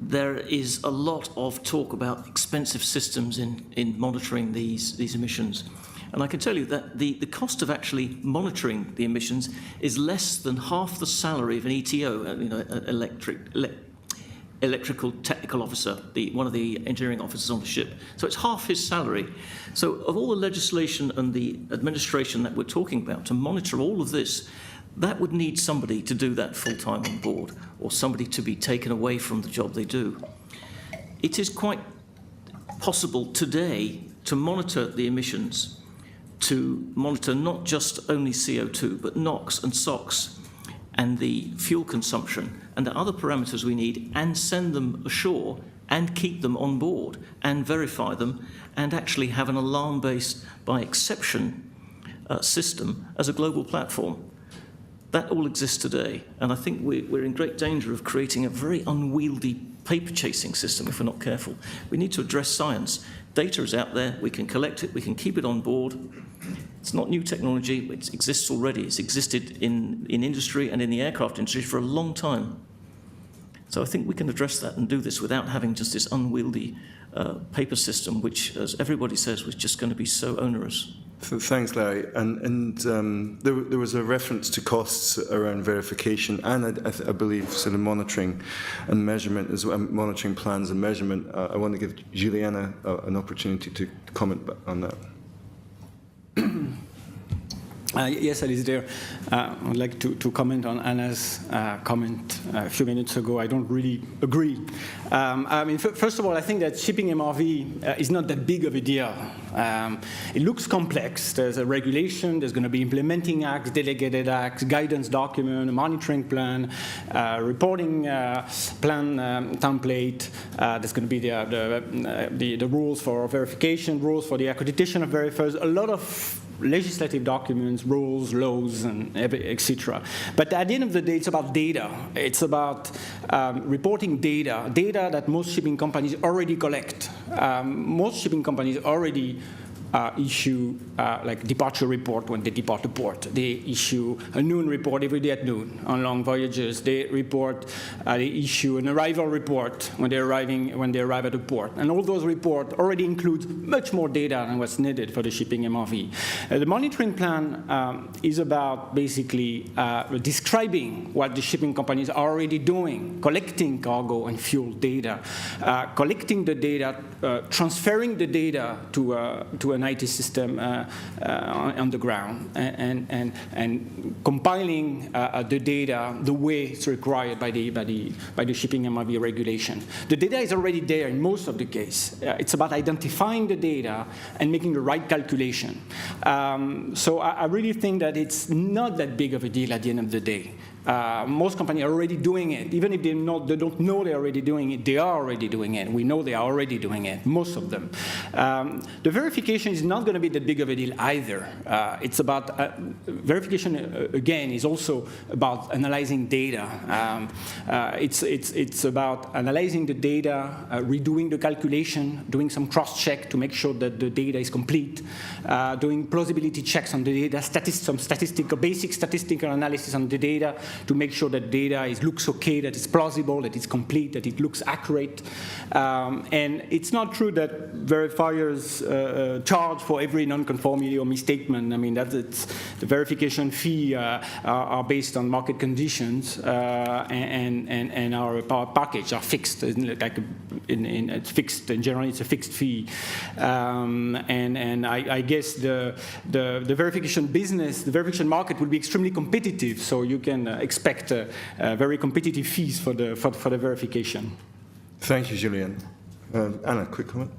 There is a lot of talk about expensive systems in monitoring these emissions. And I can tell you that the cost of actually monitoring the emissions is less than half the salary of an ETO, electrical technical officer, one of the engineering officers on the ship. So it's half his salary. So of all the legislation and the administration that we're talking about to monitor all of this, that would need somebody to do that full-time on board, or somebody to be taken away from the job they do. It is quite possible today to monitor the emissions, to monitor not just only CO2, but NOx and SOx, and the fuel consumption, and the other parameters we need, and send them ashore, and keep them on board, and verify them, and actually have an alarm-based, by exception, system as a global platform. That all exists today, and I think we're in great danger of creating a very unwieldy paper-chasing system if we're not careful. We need to address science. Data is out there, we can collect it, we can keep it on board. It's not new technology, it exists already. It's existed in industry and in the aircraft industry for a long time. So I think we can address that and do this without having just this unwieldy paper system, which, as everybody says, was just going to be so onerous. Thanks, Larry. And there was a reference to costs around verification and I believe sort of monitoring and measurement as well, monitoring plans and measurement. I want to give Juliana an opportunity to comment on that. Yes, Alisdair. I'd like to comment on Anna's comment a few minutes ago. I don't really agree. I mean, first of all, I think that shipping MRV is not that big of a deal. It looks complex. There's a regulation, there's going to be implementing acts, delegated acts, guidance document, a monitoring plan, reporting plan template. There's going to be the rules for verification, rules for the accreditation of verifiers, a lot of legislative documents, rules, laws, and etc. But at the end of the day, it's about data. It's about reporting data that most shipping companies already collect. Most shipping companies already issue like departure report when they depart the port. They issue a noon report every day at noon on long voyages. They issue an arrival report when they arrive at the port. And all those reports already include much more data than what's needed for the shipping MRV. The monitoring plan is about basically describing what the shipping companies are already doing, collecting cargo and fuel data, collecting the data, transferring the data to an IT system on the ground and compiling the data the way it's required by the shipping MRV regulation. The data is already there in most of the case. It's about identifying the data and making the right calculation. So I really think that it's not that big of a deal at the end of the day. Most companies are already doing it. Even if they don't know they're already doing it, they are already doing it. We know they are already doing it, most of them. The verification is not going to be that big of a deal either. It's about, verification, again, is also about analyzing data. It's about analyzing the data, redoing the calculation, doing some cross-check to make sure that the data is complete, doing plausibility checks on the data, some basic statistical analysis on the data, to make sure that data looks okay, that it's plausible, that it's complete, that it looks accurate. And it's not true that verifiers charge for every non-conformity or misstatement. I mean, the verification fee are based on market conditions, and our package are fixed. It's fixed, and generally it's a fixed fee. And I guess the verification business, the verification market will be extremely competitive, so you can expect very competitive fees for the verification. Thank you, Julien. Anna, quick comment?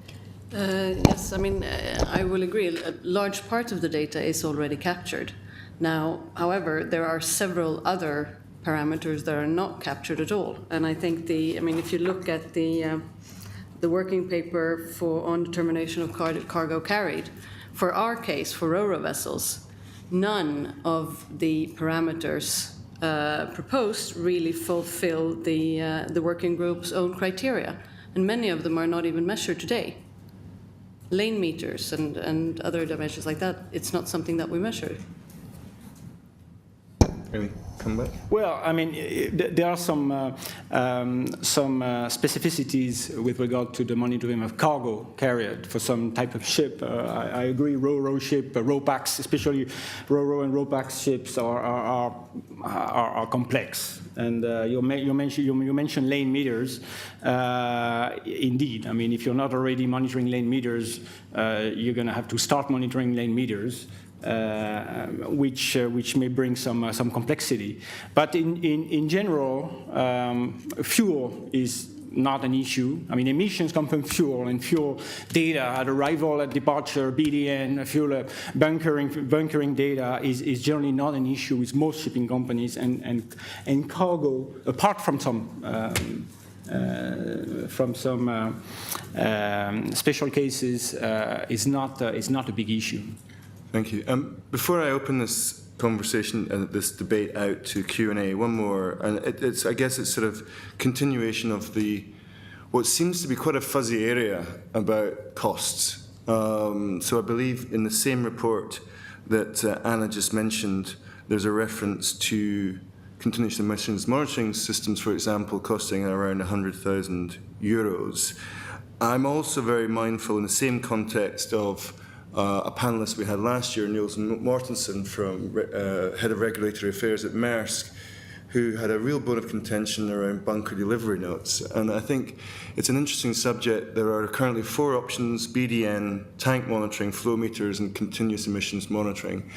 Yes, I mean, I will agree. A large part of the data is already captured. Now, however, there are several other parameters that are not captured at all. And I think if you look at the working paper on determination of cargo carried, for our case, for RoRo vessels, none of the parameters proposed really fulfill the working group's own criteria, and many of them are not even measured today. Lane meters and other dimensions like that, it's not something that we measure. Really? Come back? Well, I mean, there are some specificities with regard to the monitoring of cargo carried for some type of ship. I agree, RoRo ship, RoPax, especially RoRo and RoPax ships are complex. And you mentioned lane meters. Indeed, I mean, if you're not already monitoring lane meters, you're going to have to start monitoring lane meters. Which may bring some complexity. But in general, fuel is not an issue. I mean, emissions come from fuel, and fuel data at arrival, at departure, BDN, fuel bunkering data is generally not an issue with most shipping companies, and cargo, apart from some special cases, is not a big issue. Thank you. Before I open this conversation and this debate out to Q&A, one more, and I guess it's sort of continuation of what seems to be quite a fuzzy area about costs. So I believe in the same report that Anna just mentioned, there's a reference to continuous emissions monitoring systems, for example, costing around €100,000. I'm also very mindful in the same context of a panelist we had last year, Niels Mortensen, head of regulatory affairs at Maersk, who had a real bone of contention around bunker delivery notes. And I think it's an interesting subject. There are currently 4 options: BDN, tank monitoring, flow meters, and continuous emissions monitoring.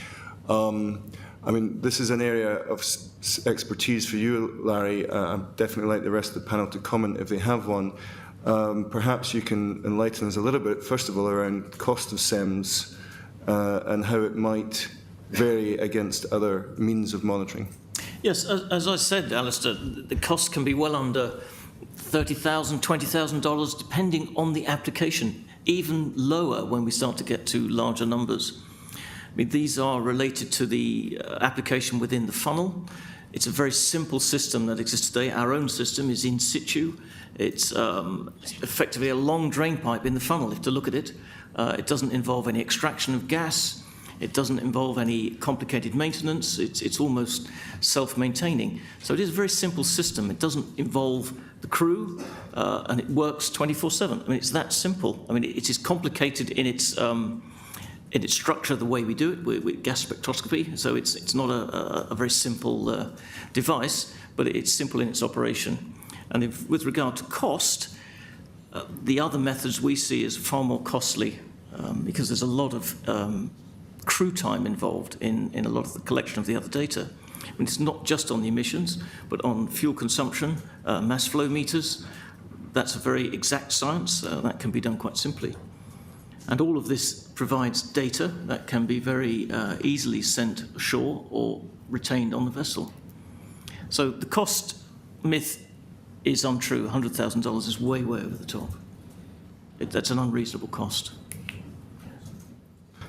I mean, this is an area of expertise for you, Larry. I'd definitely like the rest of the panel to comment if they have one. Perhaps you can enlighten us a little bit, first of all, around cost of SEMS and how it might vary against other means of monitoring. Yes, as I said, Alistair, the cost can be well under $30,000, $20,000, depending on the application, even lower when we start to get to larger numbers. I mean, these are related to the application within the funnel. It's a very simple system that exists today. Our own system is in situ. It's effectively a long drain pipe in the funnel, if you look at it. It doesn't involve any extraction of gas. It doesn't involve any complicated maintenance. It's almost self-maintaining. So it is a very simple system. It doesn't involve the crew, and it works 24/7. I mean, it's that simple. I mean, it is complicated in its structure, the way we do it with gas spectroscopy. So it's not a very simple device, but it's simple in its operation. And with regard to cost, the other methods we see as far more costly because there's a lot of crew time involved in a lot of the collection of the other data. I mean, it's not just on the emissions, but on fuel consumption, mass flow meters. That's a very exact science. That can be done quite simply. And all of this provides data that can be very easily sent ashore or retained on the vessel. So the cost myth is untrue. $100,000 is way, way over the top. That's an unreasonable cost.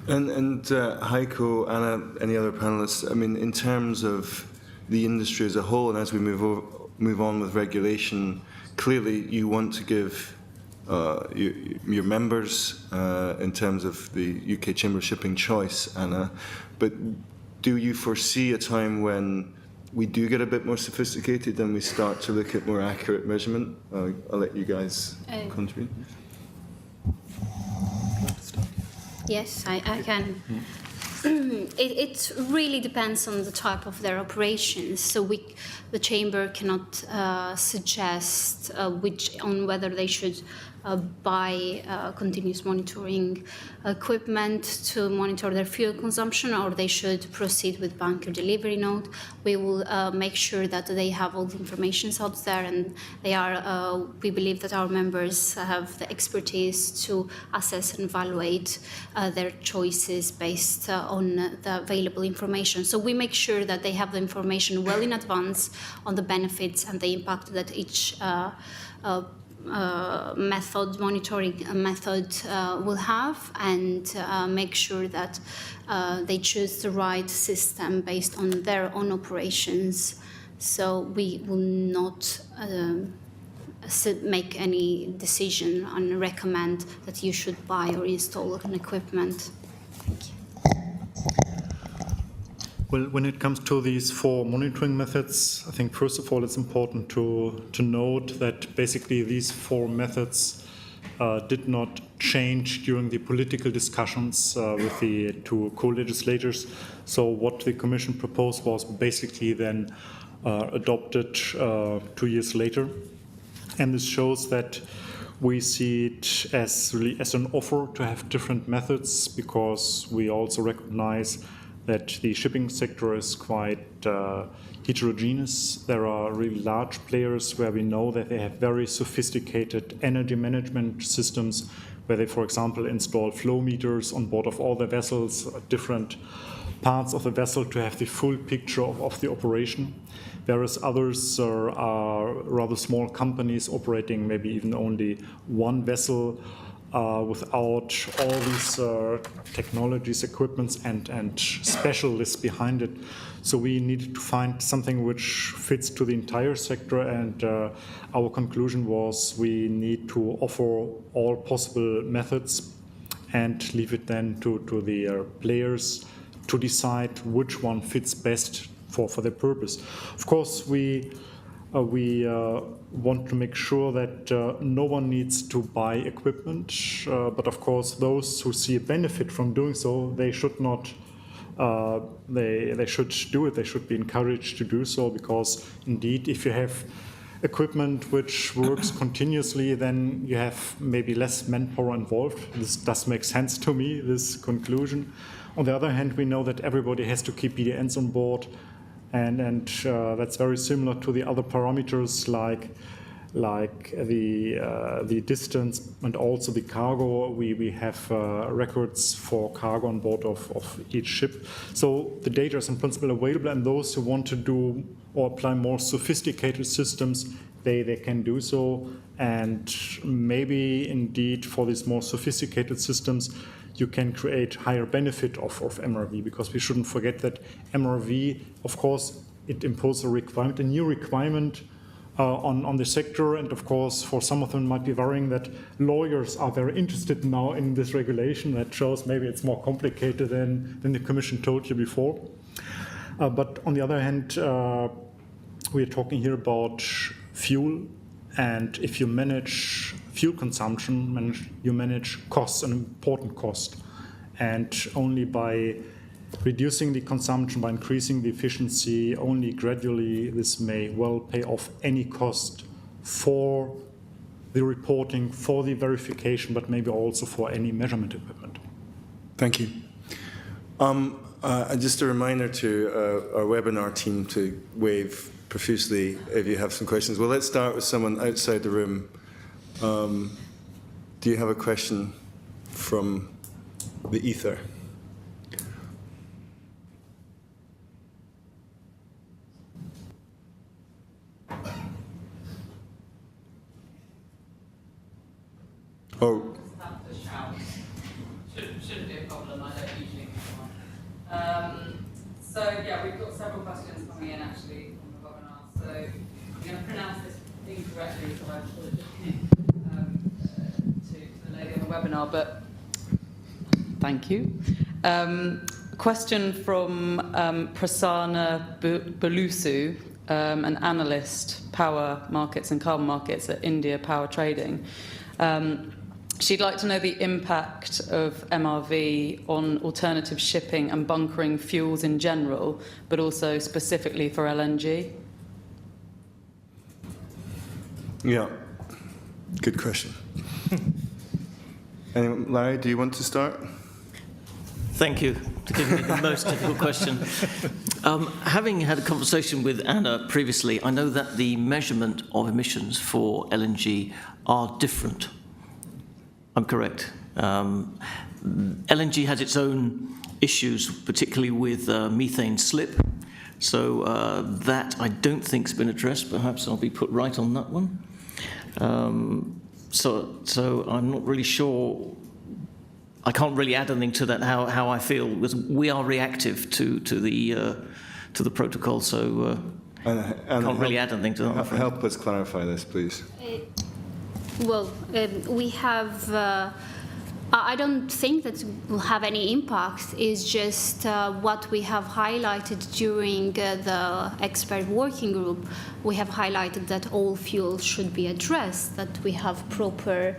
And Heiko, Anna, any other panelists, I mean, in terms of the industry as a whole, and as we move on with regulation, clearly you want to give your members, in terms of the UK Chamber of Shipping choice, Anna, but do you foresee a time when we do get a bit more sophisticated and we start to look at more accurate measurement? I'll let you guys contribute. Yes, I can. It really depends on the type of their operations. So the chamber cannot suggest on whether they should buy continuous monitoring equipment to monitor their fuel consumption, or they should proceed with bunker delivery node. We will make sure that they have all the information out there, and we believe that our members have the expertise to assess and evaluate their choices based on the available information. So we make sure that they have the information well in advance on the benefits and the impact that each monitoring method will have, and make sure that they choose the right system based on their own operations. So we will not make any decision and recommend that you should buy or install an equipment. Thank you. Well, when it comes to these 4 monitoring methods, I think first of all it's important to note that basically these 4 methods did not change during the political discussions with the 2 co-legislators. So what the Commission proposed was basically then adopted 2 years later. And this shows that we see it as really as an offer to have different methods, because we also recognize that the shipping sector is quite heterogeneous. There are really large players where we know that they have very sophisticated energy management systems, where they, for example, install flow meters on board of all their vessels, different parts of the vessel to have the full picture of the operation. Whereas others are rather small companies operating maybe even only one vessel, without all these technologies, equipments, and specialists behind it. So we needed to find something which fits to the entire sector, and our conclusion was we need to offer all possible methods and leave it then to the players to decide which one fits best for their purpose. Of course, we want to make sure that no one needs to buy equipment, but of course those who see a benefit from doing so, they should not, they should do it, they should be encouraged to do so, because indeed if you have equipment which works continuously, then you have maybe less manpower involved. This does make sense to me, this conclusion. On the other hand, we know that everybody has to keep BDNs on board, and that's very similar to the other parameters like the distance and also the cargo. We have records for cargo on board of each ship. So the data is in principle available, and those who want to do or apply more sophisticated systems, they can do so. And maybe indeed for these more sophisticated systems, you can create higher benefit of MRV, because we shouldn't forget that MRV, of course, it imposes a new requirement on the sector, and of course for some of them might be worrying that lawyers are very interested now in this regulation. That shows maybe it's more complicated than the Commission told you before. But on the other hand, we are talking here about fuel, and if you manage fuel consumption, you manage costs, an important cost, and only by reducing the consumption, by increasing the efficiency, only gradually this may well pay off any cost for the reporting, for the verification, but maybe also for any measurement equipment. Thank you. Just a reminder to our webinar team to wave profusely if you have some questions. Well, let's start with someone outside the room. Do you have a question from the ether? Oh. Shouldn't be a problem. I don't usually have one. So yeah, we've got several questions coming in actually on the webinar. So I'm going to pronounce this incorrectly, so I apologize to the lady on the webinar. But thank you. Question from Prasanna Balusu, an analyst, power markets and carbon markets at India Power Trading. She'd like to know the impact of MRV on alternative shipping and bunkering fuels in general, but also specifically for LNG. Yeah, good question. Larry, do you want to start? Thank you for giving me the most difficult question. Having had a conversation with Anna previously, I know that the measurement of emissions for LNG are different. I'm correct. LNG has its own issues, particularly with methane slip. So that I don't think has been addressed. Perhaps I'll be put right on that one. So I'm not really sure. I can't really add anything to that. How I feel, because we are reactive to the protocol. So I can't really add anything to that. Help us clarify this, please. Well, we have, I don't think that will have any impact. It's just what we have highlighted during the expert working group. We have highlighted that all fuels should be addressed, that we have proper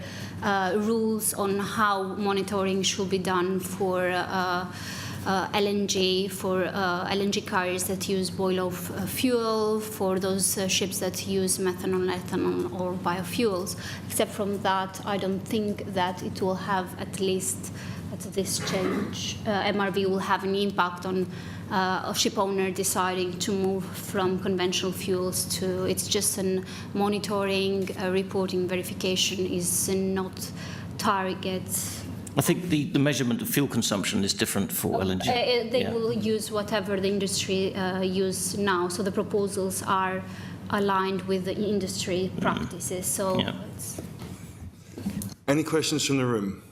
rules on how monitoring should be done for LNG, for LNG carriers that use boil-off fuel, for those ships that use methanol, ethanol, or biofuels. Except from that, I don't think that it will have, at least at this change, MRV will have an impact on a ship owner deciding to move from conventional fuels to, it's just an monitoring, reporting, verification is not target. I think the measurement of fuel consumption is different for LNG. They will use whatever the industry use now. So the proposals are aligned with the industry practices. So it's... Any questions from the room?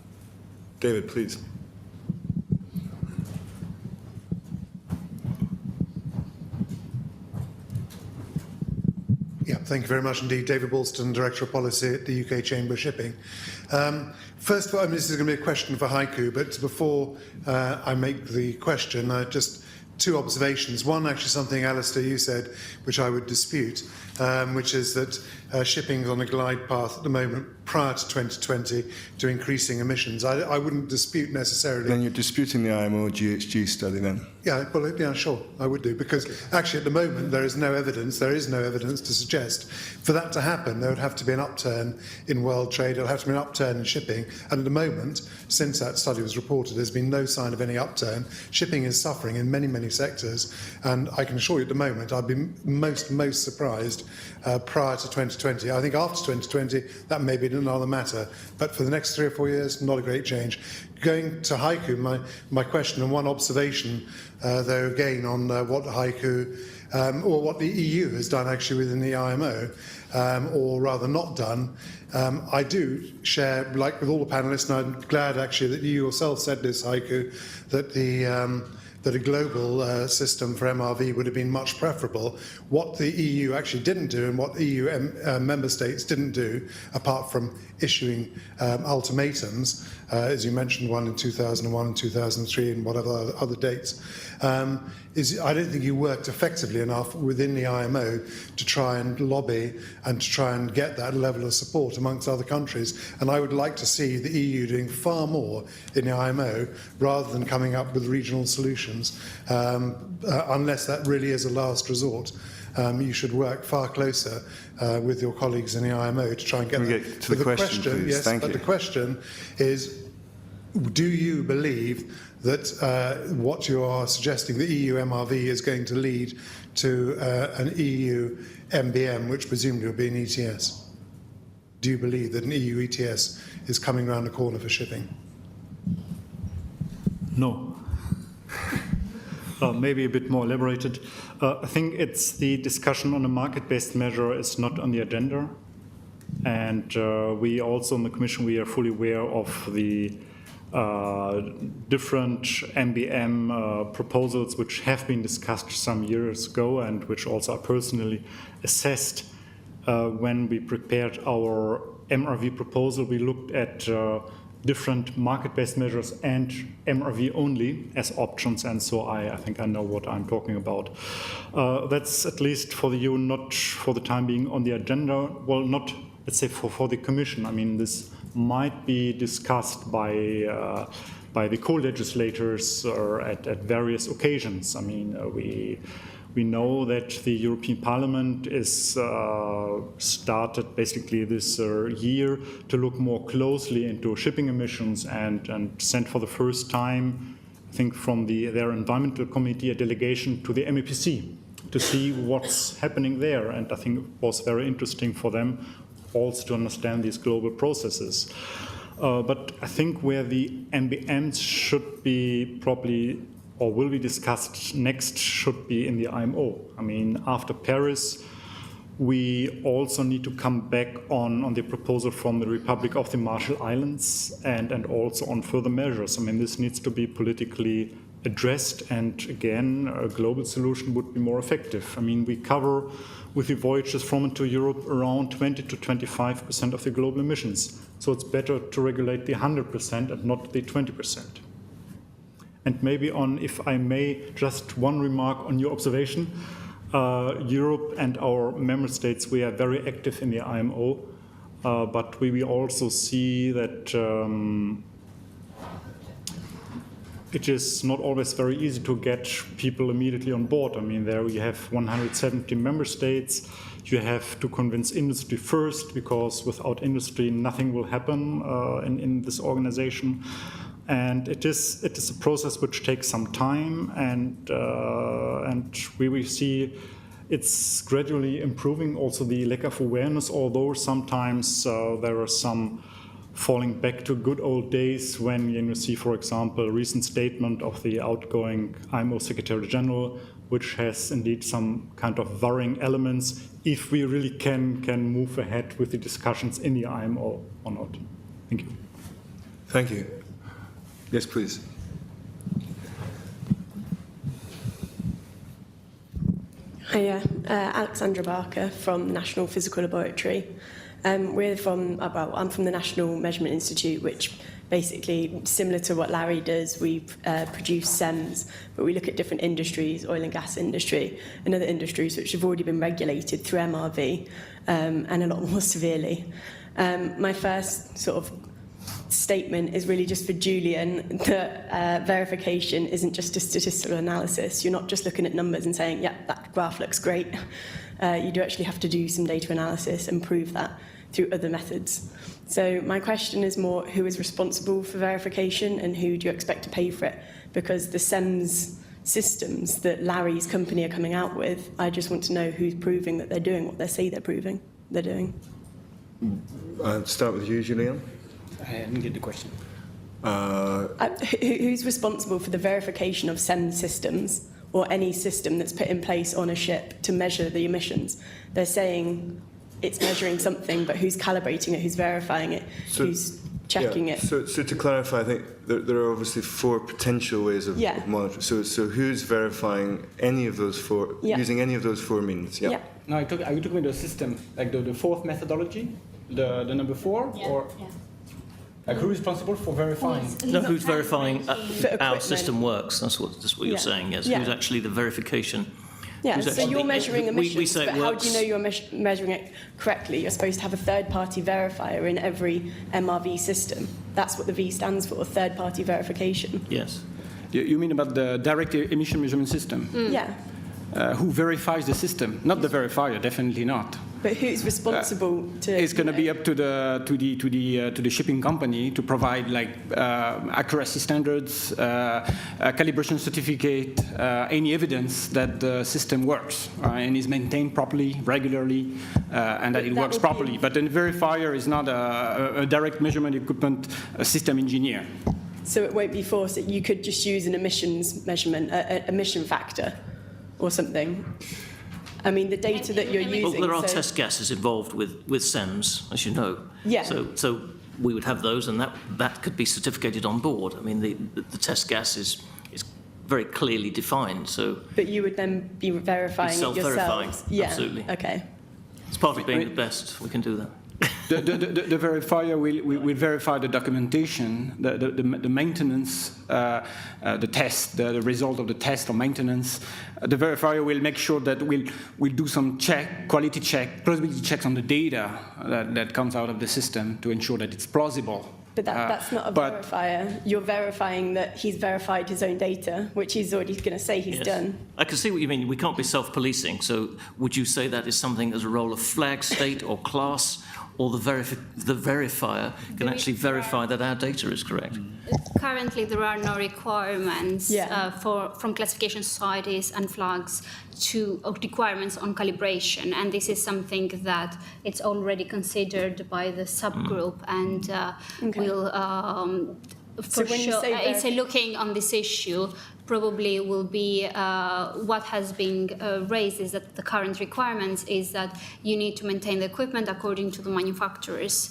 David, please. Yeah, thank you very much indeed. David Balston, Director of Policy at the UK Chamber of Shipping. First of all, this is going to be a question for Haiku, but before I make the question, just two observations. One, actually something, Alisdair, you said, which I would dispute, which is that shipping is on a glide path at the moment prior to 2020 to increasing emissions. I wouldn't dispute necessarily. Then you're disputing the IMO GHG study then? Yeah, well, yeah, sure, I would do, because actually at the moment there is no evidence to suggest for that to happen there would have to be an upturn in world trade, there would have to be an upturn in shipping, and at the moment, since that study was reported, there's been no sign of any upturn. Shipping is suffering in many, many sectors, and I can assure you at the moment I'd be most surprised prior to 2020. I think after 2020 that may be another matter, but for the next 3 or 4 years, not a great change. Going to Haiku, my question and one observation, though, again, on what Haiku, or what the EU has done actually within the IMO, or rather not done. I do share, like with all the panellists, and I'm glad actually that you yourself said this, Haiku, that that a global system for MRV would have been much preferable. What the EU actually didn't do and what the EU member states didn't do, apart from issuing ultimatums, as you mentioned, one in 2001 and 2003 and whatever other dates, is I don't think you worked effectively enough within the IMO to try and lobby and to try and get that level of support amongst other countries. And I would like to see the EU doing far more in the IMO rather than coming up with regional solutions, unless that really is a last resort. You should work far closer with your colleagues in the IMO to try and get Can we that. get to the question, please? Yes, Thank but you. the question is, do you believe that what you are suggesting, the EU MRV, is going to lead to an EU MBM, which presumably will be an ETS? Do you believe that an EU ETS is coming around the corner for shipping? No. Maybe a bit more elaborated. I think it's the discussion on a market-based measure is not on the agenda. And we also in the Commission, we are fully aware of the different MBM proposals which have been discussed some years ago and which also are personally assessed. When we prepared our MRV proposal, we looked at different market-based measures and MRV only as options, and so I think I know what I'm talking about. That's at least for the EU, not for the time being on the agenda. Well, not, let's say, for the Commission. I mean, this might be discussed by the co-legislators at various occasions. I mean, we know that the European Parliament is started basically this year to look more closely into shipping emissions and sent for the first time, I think, from their Environmental Committee a delegation to the MEPC to see what's happening there. And I think it was very interesting for them also to understand these global processes. But I think where the MBMs should be probably or will be discussed next should be in the IMO. I mean, after Paris, we also need to come back on the proposal from the Republic of the Marshall Islands and also on further measures. I mean, this needs to be politically addressed, and again, a global solution would be more effective. I mean, we cover with the voyages from and to Europe around 20 to 25% of the global emissions. So it's better to regulate the 100% and not the 20%. And maybe on, if I may, just one remark on your observation. Europe and our member states, we are very active in the IMO, but we also see that it is not always very easy to get people immediately on board. I mean, there you have 170 member states. You have to convince industry first, because without industry, nothing will happen in this organization. And it is a process which takes some time, and we will see it's gradually improving. Also, the lack of awareness, although sometimes there are some falling back to good old days when you see, for example, a recent statement of the outgoing IMO Secretary General, which has indeed some kind of worrying elements, if we really can move ahead with the discussions in the IMO or not. Thank you. Thank you. Yes, please. Hiya, Alexandra Barker from National Physical Laboratory. I'm from the National Measurement Institute, which basically, similar to what Larry does, we produce SEMS, but we look at different industries, oil and gas industry, and other industries which have already been regulated through MRV, and a lot more severely. My first sort of statement is really just for Julian that verification isn't just a statistical analysis. You're not just looking at numbers and saying, yeah, that graph looks great. You do actually have to do some data analysis and prove that through other methods. So my question is more, who is responsible for verification and who do you expect to pay for it? Because the SEMS systems that Larry's company are coming out with, I just want to know who's proving that they're doing what they say they're doing. I'll start with you, Julian. I didn't get the question. Who's responsible for the verification of SEMS systems or any system that's put in place on a ship to measure the emissions? They're saying it's measuring something, but who's calibrating it, who's verifying it, who's checking it? So to clarify, I think there are obviously four potential ways of monitoring. So who's verifying any of those four, using any of those four means? Yeah. No, are you talking about the system, like the fourth methodology, the number 4? Yeah. Or? Yeah. Who is responsible for verifying? No, who's verifying our equipment. system works? That's what you're Yeah. saying, yes. Yeah. Who's actually the verification? Yeah, Who's so actually- you're measuring we emissions, say it but how do works. you know you're measuring it correctly? You're supposed to have a third-party verifier in every MRV system. That's what the V stands for, third-party verification. Yes. You mean about the direct emission measurement system? Yeah, Who verifies the system? Not the verifier, definitely not. but who's responsible to... It's going to be up to the shipping company to provide like accuracy standards, calibration certificate, any evidence that the system works and is maintained properly, regularly, and that it That works would be- properly. But the verifier is not a direct measurement equipment system engineer. So it won't be forced. You could just use an emissions measurement, an emission factor or something. I mean, the data that you're using... Well, there are so- test gases involved with SEMS, as you know. Yeah. So we would have those, and that could be certificated on board. I mean, the test gas is very clearly defined, so But you would then be verifying it self-verifying, yourselves? Yeah. absolutely. Okay. it's part of being the best. We can do that. The verifier will verify the documentation, the maintenance, the test, the result of the test or maintenance. The verifier will make sure that we'll do some quality check, plausibility checks on the data that comes out of the system to ensure that it's plausible. But that's not a but- verifier. You're verifying that he's verified his own data, which he's already going to say he's Yes. done. I can see what you mean. We can't be self-policing. So would you say that is something as a role of flag state or class, or the verifier can actually verify that our data is correct? Currently, there are no requirements Yeah. from classification societies and flags requirements on calibration, and this is something that it's already considered by the subgroup, and Okay. will So for when you sure. say It's a looking on this issue. Probably will be what has been raised is that the current requirements is that you need to maintain the equipment according to the manufacturer's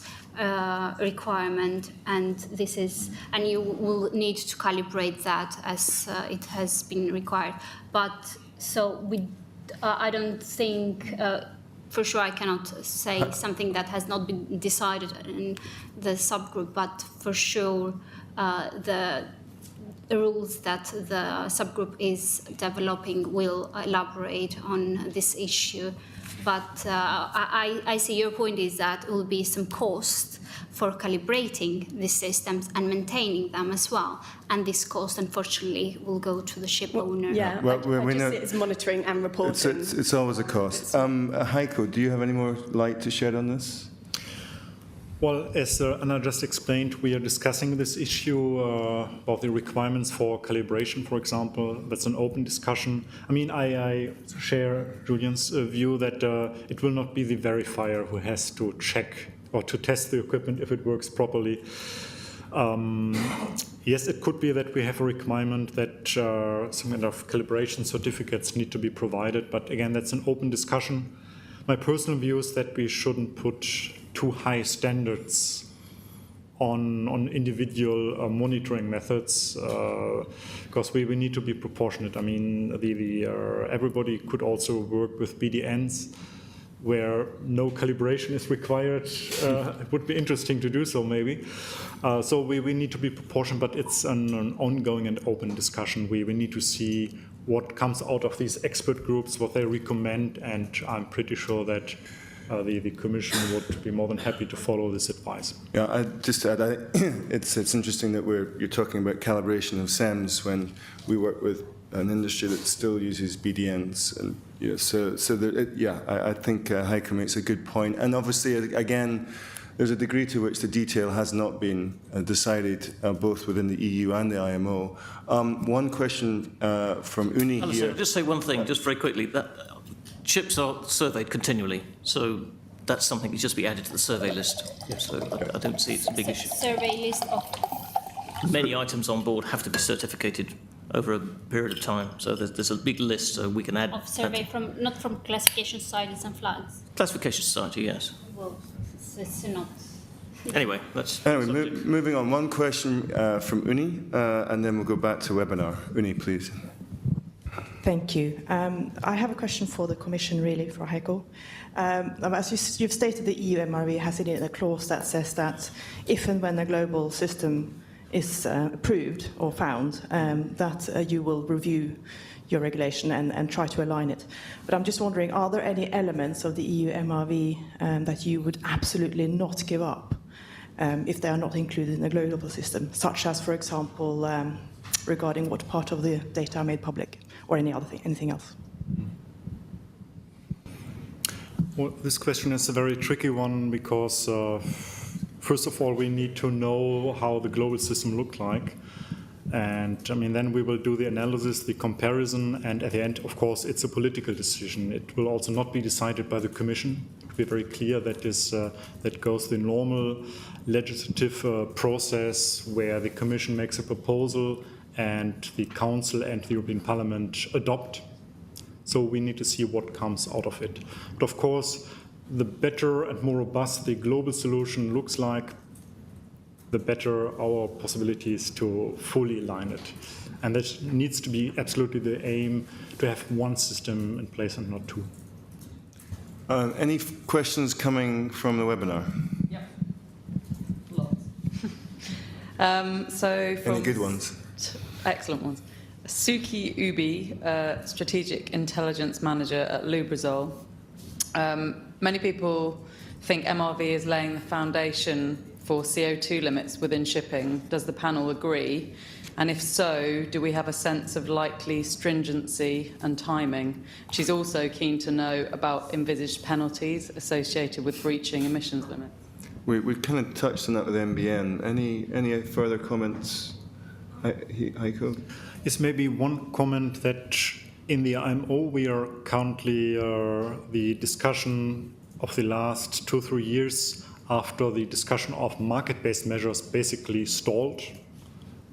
requirement, and you will need to calibrate that as it has been required. But I don't think. For sure, I cannot say something that has not been decided in the subgroup, but for sure, the rules that the subgroup is developing will elaborate on this issue. But I see your point is that it will be some cost for calibrating these systems and maintaining them as well. And this cost, unfortunately, will go to the ship owner. Yeah, Well, I we just know- see it as monitoring and reporting. It's always a cost. Heiko, do you have any more light to shed on this? Well, as Anna just explained, we are discussing this issue about the requirements for calibration, for example. That's an open discussion. I mean, I share Julian's view that it will not be the verifier who has to check or to test the equipment if it works properly. Yes, it could be that we have a requirement that some kind of calibration certificates need to be provided, but again, that's an open discussion. My personal view is that we shouldn't put too high standards on individual monitoring methods because we need to be proportionate. I mean, everybody could also work with BDNs where no calibration is required. It would be interesting to do so, maybe. So we need to be proportionate, but it's an ongoing and open discussion. We need to see what comes out of these expert groups, what they recommend, and I'm pretty sure that the Commission would be more than happy to follow this advice. Yeah, just to add, it's interesting that you're talking about calibration of SEMS when we work with an industry that still uses BDNs, and I think Heiko makes a good point. And obviously, again, there's a degree to which the detail has not been decided both within the EU and the IMO. One question from Uni here. Just say one thing, just very quickly. That ships are surveyed continually, so that's something that just be added to the survey list. So I don't see it's a big issue. Survey list of Many items on board have to be certificated over a period of time, so there's a big list, so we can add. survey from not from classification societies and flags. Classification Society, yes. Well, it's not. Anyway, that's. Anyway, moving on. One question from Uni, and then we'll go back to webinar. Uni, please. Thank you. I have a question for the Commission, really, for Heiko. As you've stated, the EU MRV has in it a clause that says that if and when a global system is approved or found, that you will review your regulation and try to align it. But I'm just wondering, are there any elements of the EU MRV that you would absolutely not give up if they are not included in the global system, such as, for example, regarding what part of the data are made public, or anything else? Well, this question is a very tricky one because, first of all, we need to know how the global system looks like. And I mean, then we will do the analysis, the comparison, and at the end, of course, it's a political decision. It will also not be decided by the Commission. It will be very clear that that goes the normal legislative process where the Commission makes a proposal and the Council and the European Parliament adopt. So we need to see what comes out of it. But of course, the better and more robust the global solution looks like, the better our possibilities to fully align it. And that needs to be absolutely the aim, to have one system in place and not two. Any questions coming from the webinar? Yeah. Lots. Any good ones? Excellent ones. Suki Ubi, Strategic Intelligence Manager at Lubrizol. Many people think MRV is laying the foundation for CO2 limits within shipping. Does the panel agree? And if so, do we have a sense of likely stringency and timing? She's also keen to know about envisaged penalties associated with breaching emissions limits. We've kind of touched on that with MBN. Any further comments, Heiko? Yes, maybe one comment that in the IMO we are currently the discussion of the last 2 or 3 years after the discussion of market-based measures basically stalled.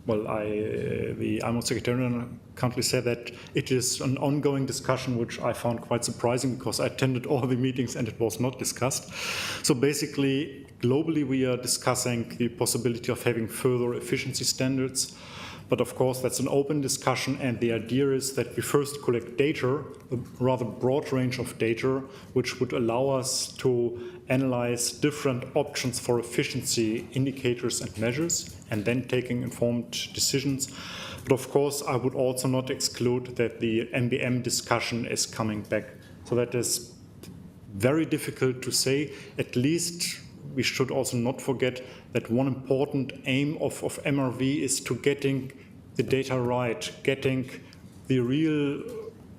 Well, the IMO Secretariat currently said that it is an ongoing discussion, which I found quite surprising because I attended all the meetings and it was not discussed. So basically, globally, we are discussing the possibility of having further efficiency standards. But of course, that's an open discussion, and the idea is that we first collect data, a rather broad range of data, which would allow us to analyze different options for efficiency indicators and measures, and then taking informed decisions. But of course, I would also not exclude that the MBM discussion is coming back. So that is very difficult to say. At least we should also not forget that one important aim of MRV is to getting the data right, getting the real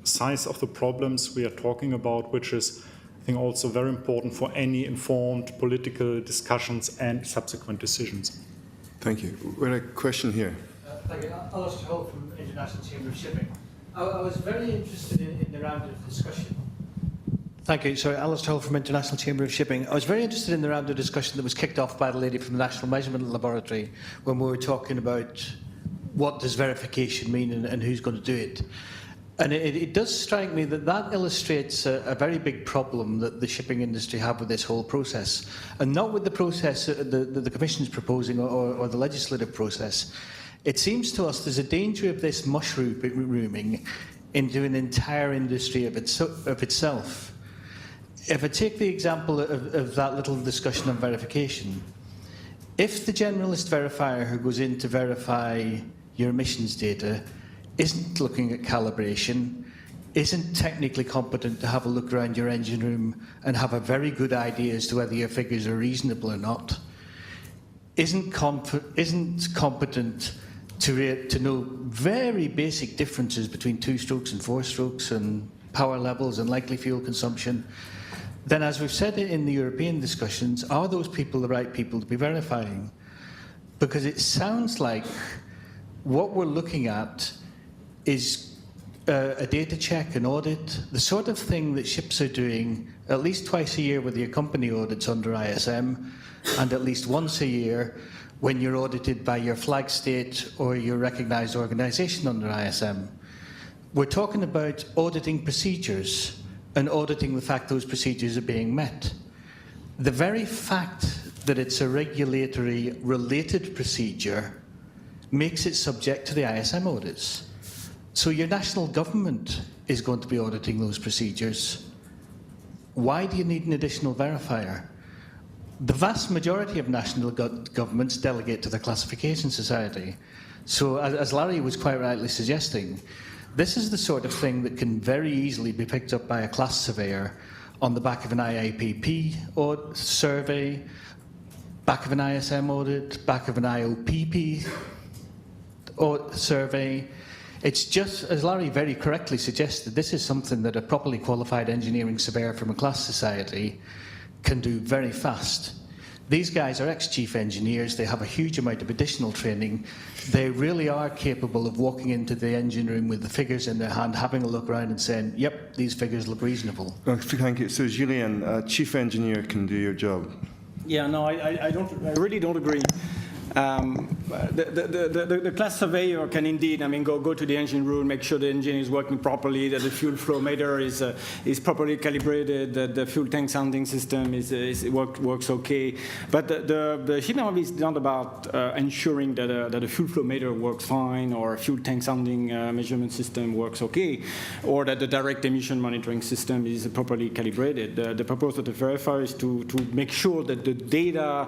size of the problems we are talking about, which is, I think, also very important for any informed political discussions and subsequent decisions. Thank you. We had a question here. Thank you. Alisdair Pettigrew from International Chamber of Shipping. I was very interested in the round of discussion. Thank you. Sorry, Alisdair Pettigrew from International Chamber of Shipping. I was very interested in the round of discussion that was kicked off by the lady from the National Measurement Laboratory when we were talking about what does verification mean and who's going to do it. And it does strike me that that illustrates a very big problem that the shipping industry have with this whole process, and not with the process that the Commission's proposing or the legislative process. It seems to us there's a danger of this mushrooming into an entire industry of itself. If I take the example of that little discussion on verification, if the generalist verifier who goes in to verify your emissions data isn't looking at calibration, isn't technically competent to have a look around your engine room and have a very good idea as to whether your figures are reasonable or not, isn't competent to know very basic differences between 2 strokes and 4 strokes and power levels and likely fuel consumption, then, as we've said in the European discussions, are those people the right people to be verifying? Because it sounds like what we're looking at is a data check, an audit, the sort of thing that ships are doing at least twice a year with your company audits under ISM, and at least once a year when you're audited by your flag state or your recognised organisation under ISM. We're talking about auditing procedures and auditing the fact those procedures are being met. The very fact that it's a regulatory related procedure makes it subject to the ISM audits. So your national government is going to be auditing those procedures. Why do you need an additional verifier? The vast majority of national governments delegate to the Classification Society. So as Larry was quite rightly suggesting, this is the sort of thing that can very easily be picked up by a class surveyor on the back of an IIPP survey, back of an ISM audit, back of an IOPP survey. It's just, as Larry very correctly suggested, this is something that a properly qualified engineering surveyor from a class society can do very fast. These guys are ex-chief engineers. They have a huge amount of additional training. They really are capable of walking into the engine room with the figures in their hand, having a look around and saying, yep, these figures look reasonable. Thank you. So, Julien, a chief engineer can do your job. Yeah, no, I really don't agree. The class surveyor can indeed, go to the engine room, make sure the engine is working properly, that the fuel flow meter is properly calibrated, that the fuel tank sounding system works okay. But the shipping MRV is not about ensuring that the fuel flow meter works fine, or fuel tank sounding measurement system works okay, or that the direct emission monitoring system is properly calibrated. The purpose of the verifier is to make sure that the data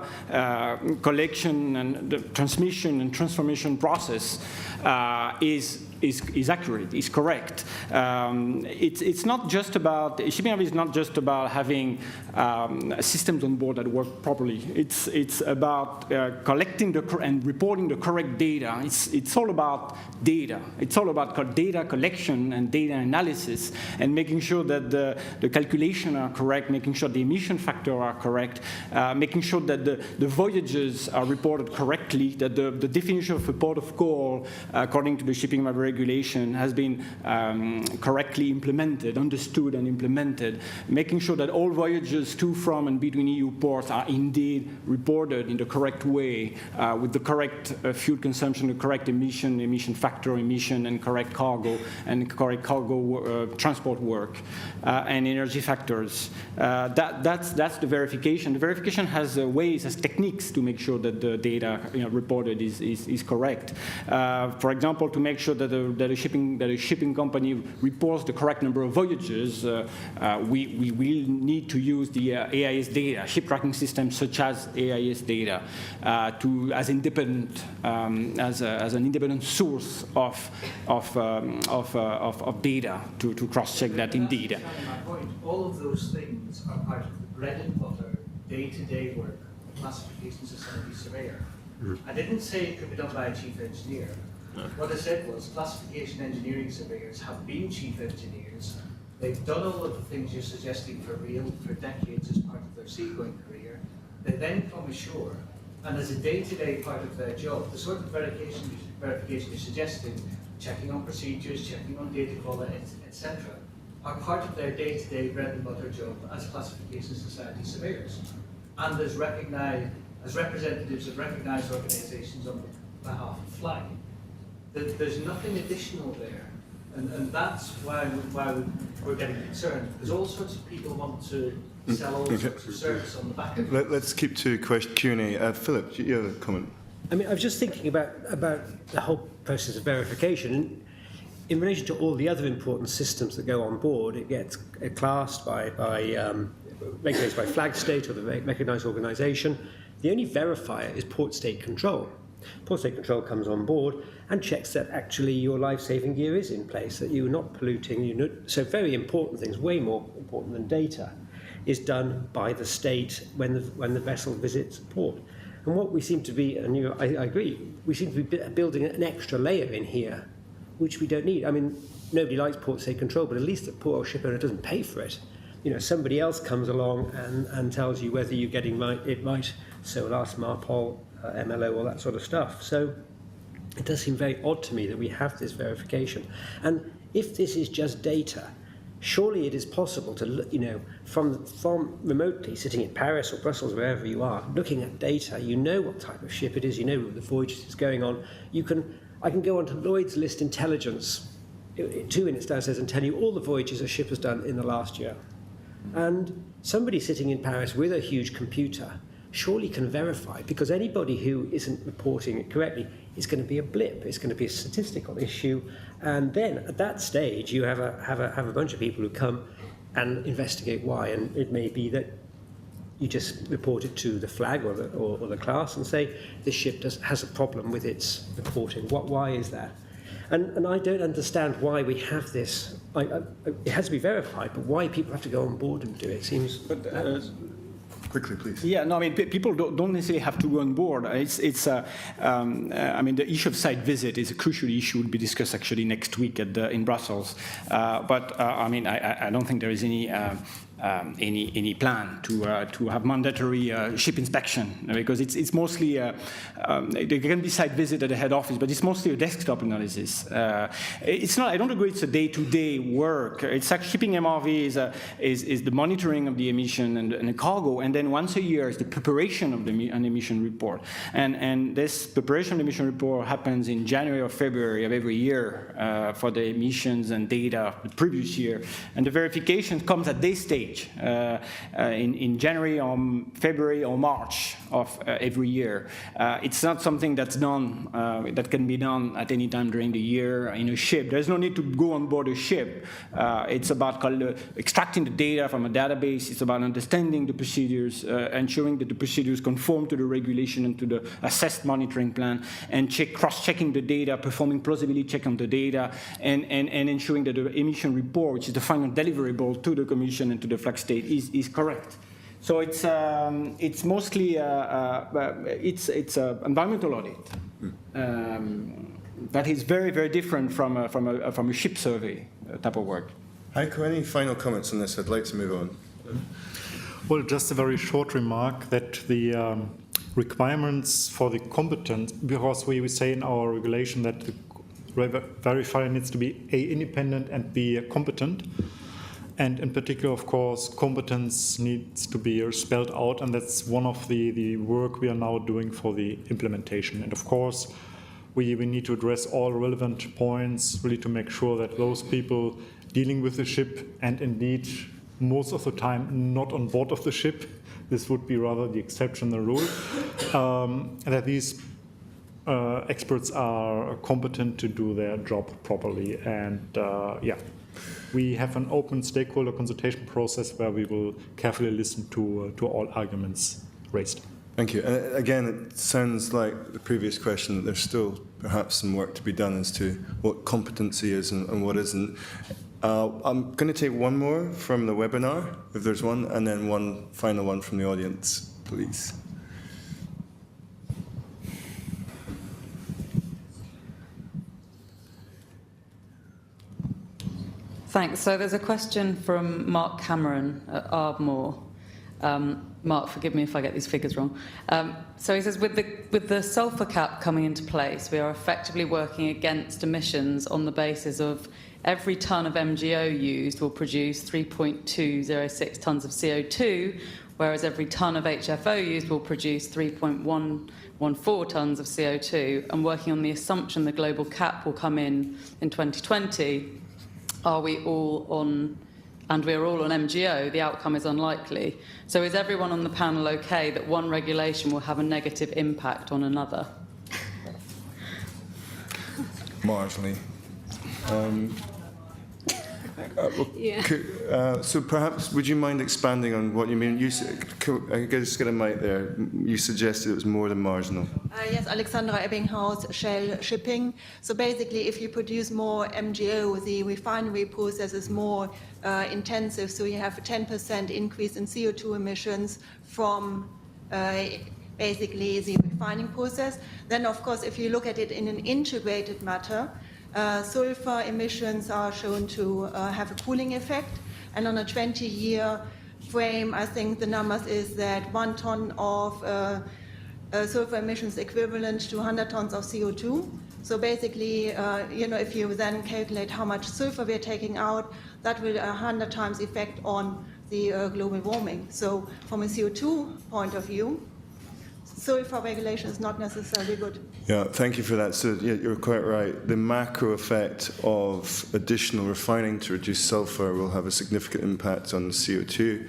collection and the transmission and transformation process is accurate, is correct. It's not just about, shipping MRV is not just about having systems on board that work properly. It's about collecting and reporting the correct data. It's all about data. It's all about data collection and data analysis, and making sure that the calculations are correct, making sure the emission factors are correct, making sure that the voyages are reported correctly, that the definition of a port of call, according to the shipping MRV regulation, has been correctly implemented, understood and implemented, making sure that all voyages to, from, and between EU ports are indeed reported in the correct way, with the correct fuel consumption, the correct emission factor emission, and correct cargo transport work, and energy factors. That's the verification. The verification has ways, has techniques to make sure that the data reported is correct. For example, to make sure that a shipping company reports the correct number of voyages, we will need to use the AIS data, ship tracking systems such as AIS data, as an independent source of data to cross-check that indeed. My point, all of those things are part of the bread and butter, day-to-day work of the Classification Society surveyor. I didn't say it could be done by a chief engineer. What I said was classification engineering surveyors have been chief engineers. They've done all of the things you're suggesting for real for decades as part of their seagoing career. They then come ashore, and as a day-to-day part of their job, the sort of verification you're suggesting, checking on procedures, checking on data quality, etc., are part of their day-to-day bread and butter job as classification society surveyors, and as representatives of recognised organisations on behalf of FLAG. There's nothing additional there, and that's why we're getting concerned, because all sorts of people want to sell all sorts of service on the back of it. Let's keep to Q&A. Philip, you have a comment? I was just thinking about the whole process of verification. In relation to all the other important systems that go on board, it gets classed by regulated by flag state or the recognised organisation. The only verifier is port state control. Port state control comes on board and checks that actually your life-saving gear is in place, that you're not polluting. So very important things, way more important than data, is done by the state when the vessel visits port. And what we seem to be, and I agree, we seem to be building an extra layer in here, which we don't need. Nobody likes port state control, but at least the poor old ship owner doesn't pay for it. Somebody else comes along and tells you whether you're getting it right. SOLAS, MARPOL, MLO, all that sort of stuff. So it does seem very odd to me that we have this verification. And if this is just data, surely it is possible to, from remotely sitting in Paris or Brussels, wherever you are, looking at data, you know what type of ship it is, you know the voyages it's going on. I can go onto Lloyd's List Intelligence, 2 minutes downstairs, and tell you all the voyages a ship has done in the last year. And somebody sitting in Paris with a huge computer surely can verify, because anybody who isn't reporting it correctly is going to be a blip. It's going to be a statistical issue, and then at that stage you have a bunch of people who come and investigate why, and it may be that you just report it to the flag or the class and say this ship has a problem with its reporting. Why is that? And I don't understand why we have this. It has to be verified, but why people have to go on board and do it seems. Quickly, please. Yeah, no, I mean, people don't necessarily have to go on board. I mean, the issue of site visit is a crucial issue. Will be discussed actually next week in Brussels. I mean, I don't think there is any plan to have mandatory ship inspection, because it's mostly there can be site visit at the head office, but it's mostly a desktop analysis. It's not. I don't agree. It's a day-to-day work. It's like shipping MRV is the monitoring of the emission and the cargo, and then once a year is the preparation of an emission report. And this preparation of the emission report happens in January or February of every year for the emissions and data of the previous year, and the verification comes at this stage. In January or February or March of every year. It's not something that's done, that can be done at any time during the year in a ship. There's no need to go on board a ship. It's about extracting the data from a database. It's about understanding the procedures, ensuring that the procedures conform to the regulation and to the assessed monitoring plan, and cross-checking the data, performing plausibility check on the data, and ensuring that the emission report, which is the final deliverable to the Commission and to the flag state, is correct. So it's mostly it's environmental audit that is very, very different from a ship survey type of work. Heiko, any final comments on this? I'd like to move on. Well, just a very short remark that the requirements for the competence, because we say in our regulation that the verifier needs to be A, independent, and B, competent. And in particular, of course, competence needs to be spelled out, and that's one of the work we are now doing for the implementation. And of course, we need to address all relevant points, really to make sure that those people dealing with the ship, and indeed most of the time not on board of the ship, this would be rather the exception than the rule, and that these experts are competent to do their job properly. And yeah. We have an open stakeholder consultation process where we will carefully listen to all arguments raised. Thank you. Again, it sounds like the previous question that there's still perhaps some work to be done as to what competency is and what isn't. I'm going to take one more from the webinar, if there's one, and then one final one from the audience, please. Thanks. So there's a question from Mark Cameron at Ardmore. Mark, forgive me if I get these figures wrong. So he says, with the sulphur cap coming into place, we are effectively working against emissions on the basis of every tonne of MGO used will produce 3.206 tonnes of CO2, whereas every tonne of HFO used will produce 3.114 tonnes of CO2, and working on the assumption the global cap will come in 2020, are we all on, and we're all on MGO, the outcome is unlikely. So is everyone on the panel okay that one regulation will have a negative impact on another? Marginally. Yeah. So perhaps, would you mind expanding on what you mean? I just get a mic there. You suggested it was more than marginal. Yes, Alexandra Ebbinghaus, Shell Shipping. So basically, if you produce more MGO, the refinery process is more intensive. So you have a 10% increase in CO2 emissions from basically the refining process. Then, of course, if you look at it in an integrated matter, sulfur emissions are shown to have a cooling effect, and on a 20-year frame, I think the numbers is that 1 tonne of sulfur emissions equivalent to 100 tonnes of CO2. So basically, if you then calculate how much sulfur we're taking out, that will 100 times effect on the global warming. So from a CO2 point of view, sulfur regulation is not necessarily good. Yeah, thank you for that. So yeah, you're quite right. The macro effect of additional refining to reduce sulfur will have a significant impact on the CO2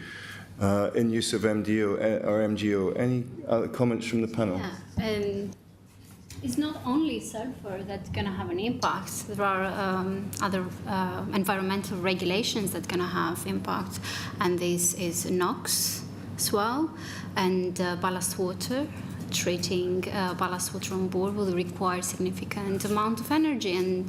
in use of MDO or MGO. Any other comments from the panel? Yeah. It's not only sulfur that's going to have an impact. There are other environmental regulations that are going to have impact, and this is NOx as well, and ballast water. Treating ballast water on board will require significant amount of energy, and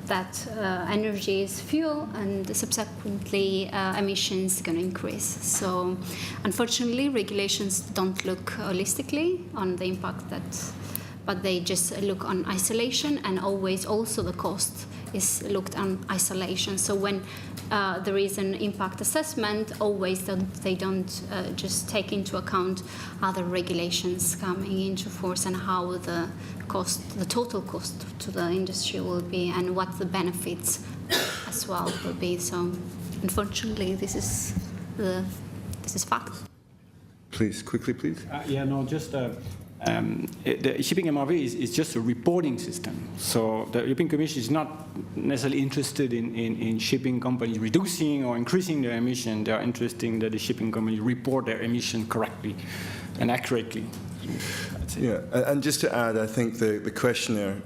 that energy is fuel, and subsequently emissions are going to increase. So, unfortunately, regulations don't look holistically on the impact but they just look on isolation, and always also the cost is looked on isolation. So when there is an impact assessment, always they don't just take into account other regulations coming into force and how the total cost to the industry will be, and what the benefits as well will be. So unfortunately, this is fact. Please, quickly, please. The shipping MRV is just a reporting system. So the European Commission is not necessarily interested in shipping companies reducing or increasing their emission. They are interested that the shipping companies report their emission correctly and accurately. Yeah, and just to add, I think the questionnaire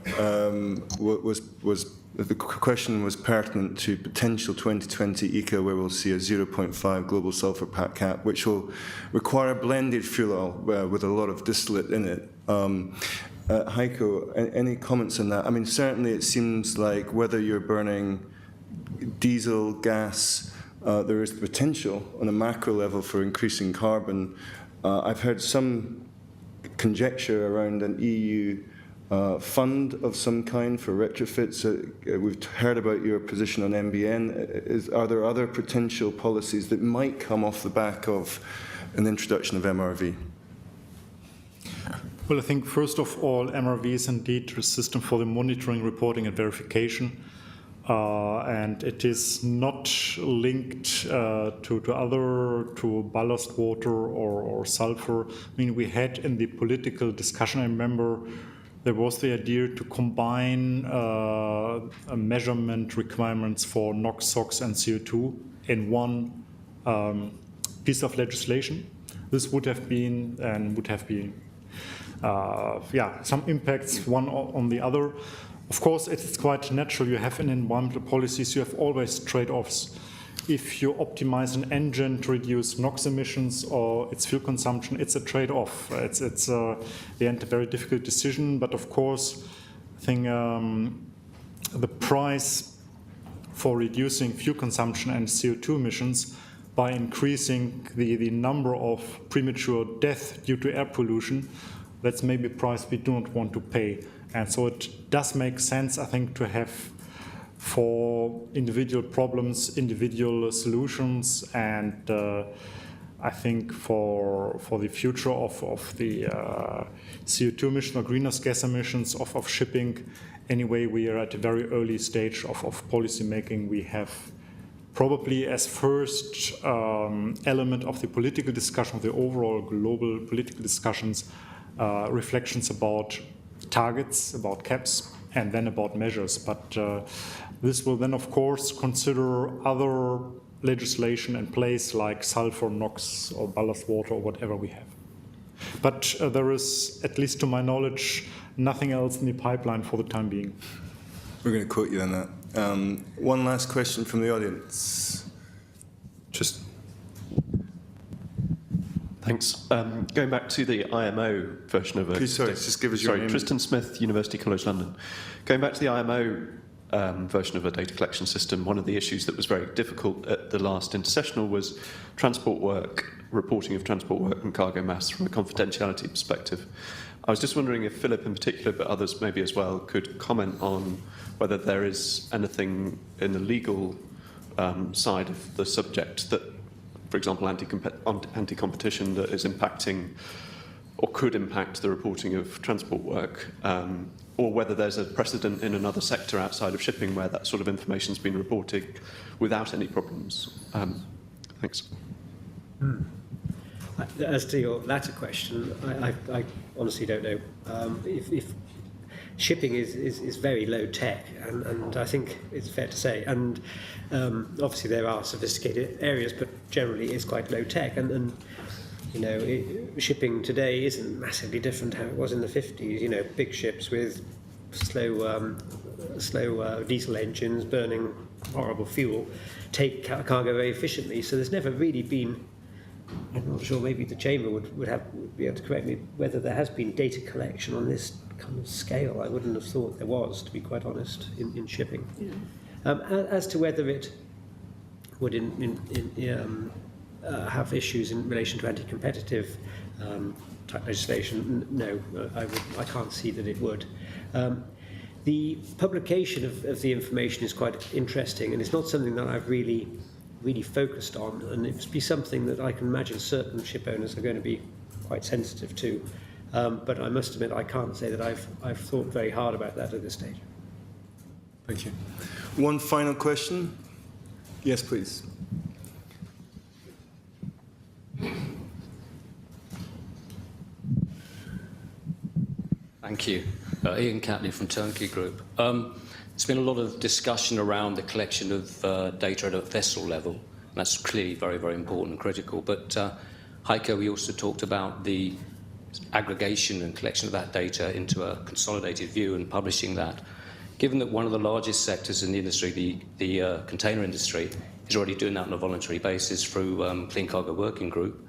the question was pertinent to potential 2020 ECA, where we'll see a 0.5 global sulfur cap, which will require a blended fuel oil with a lot of distillate in it. Heiko, any comments on that? I mean, certainly it seems like whether you're burning diesel, gas, there is the potential on a macro level for increasing carbon. I've heard some conjecture around an EU fund of some kind for retrofits. We've heard about your position on MBN. Are there other potential policies that might come off the back of an introduction of MRV? Well, I think first of all, MRV is indeed a system for the monitoring, reporting, and verification. And it is not linked to ballast water or sulfur. I mean, we had in the political discussion, I remember, there was the idea to combine measurement requirements for NOx, SOx, and CO2 in one piece of legislation. This would have been some impacts one on the other. Of course, it's quite natural. You have in environmental policies, you have always trade-offs. If you optimize an engine to reduce NOx emissions or its fuel consumption, it's a trade-off. It's the end a very difficult decision. But of course, I think the price for reducing fuel consumption and CO2 emissions by increasing the number of premature deaths due to air pollution, that's maybe a price we do not want to pay. And so it does make sense, I think, to have for individual problems, individual solutions, and I think for the future of the CO2 emission or greenhouse gas emissions of shipping, anyway, we are at a very early stage of policy making. We have probably as first element of the political discussion, of the overall global political discussions, reflections about targets, about caps, and then about measures. But this will then, of course, consider other legislation in place like sulfur, NOx, or ballast water, or whatever we have. But there is, at least to my knowledge, nothing else in the pipeline for the time being. We're going to quote you on that. One last question from the audience. Thanks. Going back to the IMO version of a... Please, sorry, just give us your name. Tristan Smith, University College London. Going back to the IMO version of a data collection system, one of the issues that was very difficult at the last intersessional was transport work, reporting of transport work and cargo mass from a confidentiality perspective. I was just wondering if Philip in particular, but others maybe as well, could comment on whether there is anything in the legal side of the subject that, for example, anti-competition that is impacting or could impact the reporting of transport work, or whether there's a precedent in another sector outside of shipping where that sort of information has been reported without any problems. Thanks. As to your latter question, I honestly don't know. If shipping is very low tech, and I think it's fair to say. And obviously there are sophisticated areas, but generally it's quite low tech. And you know, shipping today isn't massively different how it was in the 50s. You know, big ships with slow diesel engines burning horrible fuel take cargo very efficiently. So there's never really been, I'm not sure, maybe the Chamber would be able to correct me, whether there has been data collection on this kind of scale. I wouldn't have thought there was, to be quite honest, in shipping. Yeah. As to whether it would have issues in relation to anti-competitive type legislation, no, I can't see that it would. The publication of the information is quite interesting, and it's not something that I've really focused on, and it must be something that I can imagine certain ship owners are going to be quite sensitive to. But I must admit I can't say that I've thought very hard about that at this stage. Thank you. One final question. Yes, please. Thank you. Ian Catley from Turnkey Group. There's been a lot of discussion around the collection of data at a vessel level. And that's clearly very, very important and critical. But Heiko, we also talked about the aggregation and collection of that data into a consolidated view and publishing that. Given that one of the largest sectors in the industry, the container industry, is already doing that on a voluntary basis through Clean Cargo Working Group,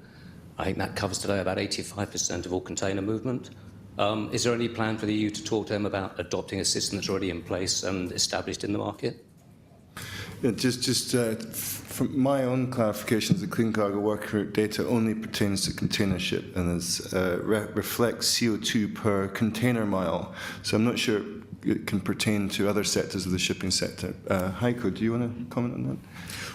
I think that covers today about 85% of all container movement. Is there any plan for the EU to talk to them about adopting a system that's already in place and established in the market? Yeah, just from my own clarifications, the Clean Cargo Working Group data only pertains to container ship and reflects CO2 per container mile. So I'm not sure it can pertain to other sectors of the shipping sector. Heiko, do you want to comment on that?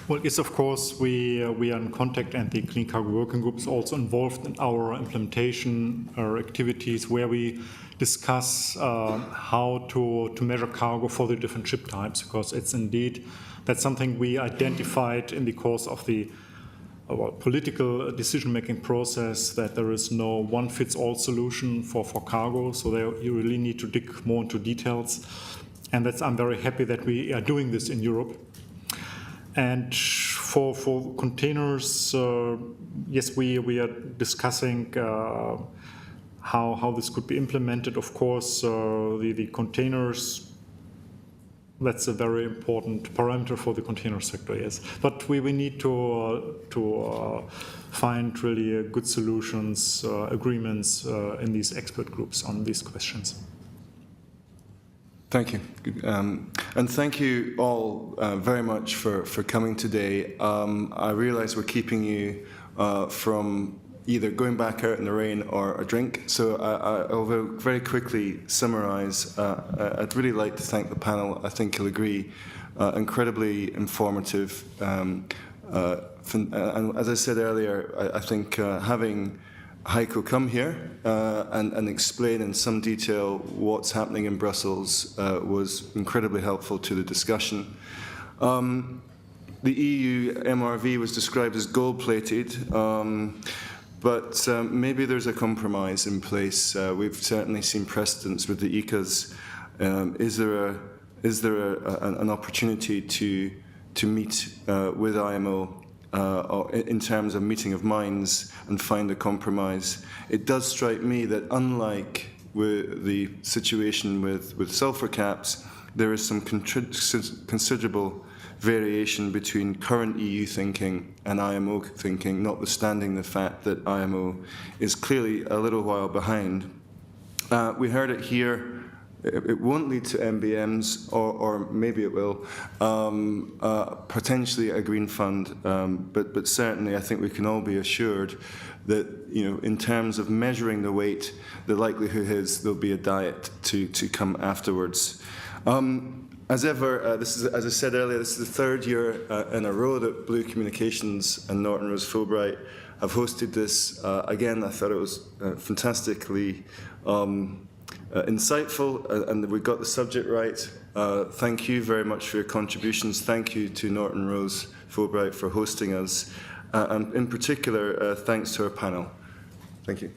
Well, yes, of course, we are in contact, and the Clean Cargo Working Group is also involved in our implementation activities, where we discuss how to measure cargo for the different ship types, because that's something we identified in the course of the political decision-making process, that there is no one-fits-all solution for cargo, so you really need to dig more into details. And I'm very happy that we are doing this in Europe. And for containers, yes, we are discussing how this could be implemented. Of course, the containers, that's a very important parameter for the container sector, yes. But we need to find really good solutions, agreements in these expert groups on these questions. Thank you. And thank you all very much for coming today. I realize we're keeping you from either going back out in the rain or a drink. So I'll very quickly summarize. I'd really like to thank the panel. I think you'll agree, incredibly informative. And as I said earlier, I think having Heiko come here and explain in some detail what's happening in Brussels was incredibly helpful to the discussion. The EU MRV was described as gold-plated, but maybe there's a compromise in place. We've certainly seen precedents with the ECAs. Is there an opportunity to meet with IMO in terms of meeting of minds and find a compromise? It does strike me that unlike with the situation with sulfur caps, there is some considerable variation between current EU thinking and IMO thinking, notwithstanding the fact that IMO is clearly a little while behind. We heard it here. It won't lead to MBMs, or maybe it will, potentially a green fund, but certainly I think we can all be assured that, in terms of measuring the weight, the likelihood is there'll be a diet to come afterwards. As ever, this is, as I said earlier, this is the third year in a row that Blue Communications and Norton Rose Fulbright have hosted this. Again, I thought it was fantastically insightful, and we got the subject right. Thank you very much for your contributions. Thank you to Norton Rose Fulbright for hosting us, and in particular, thanks to our panel. Thank you.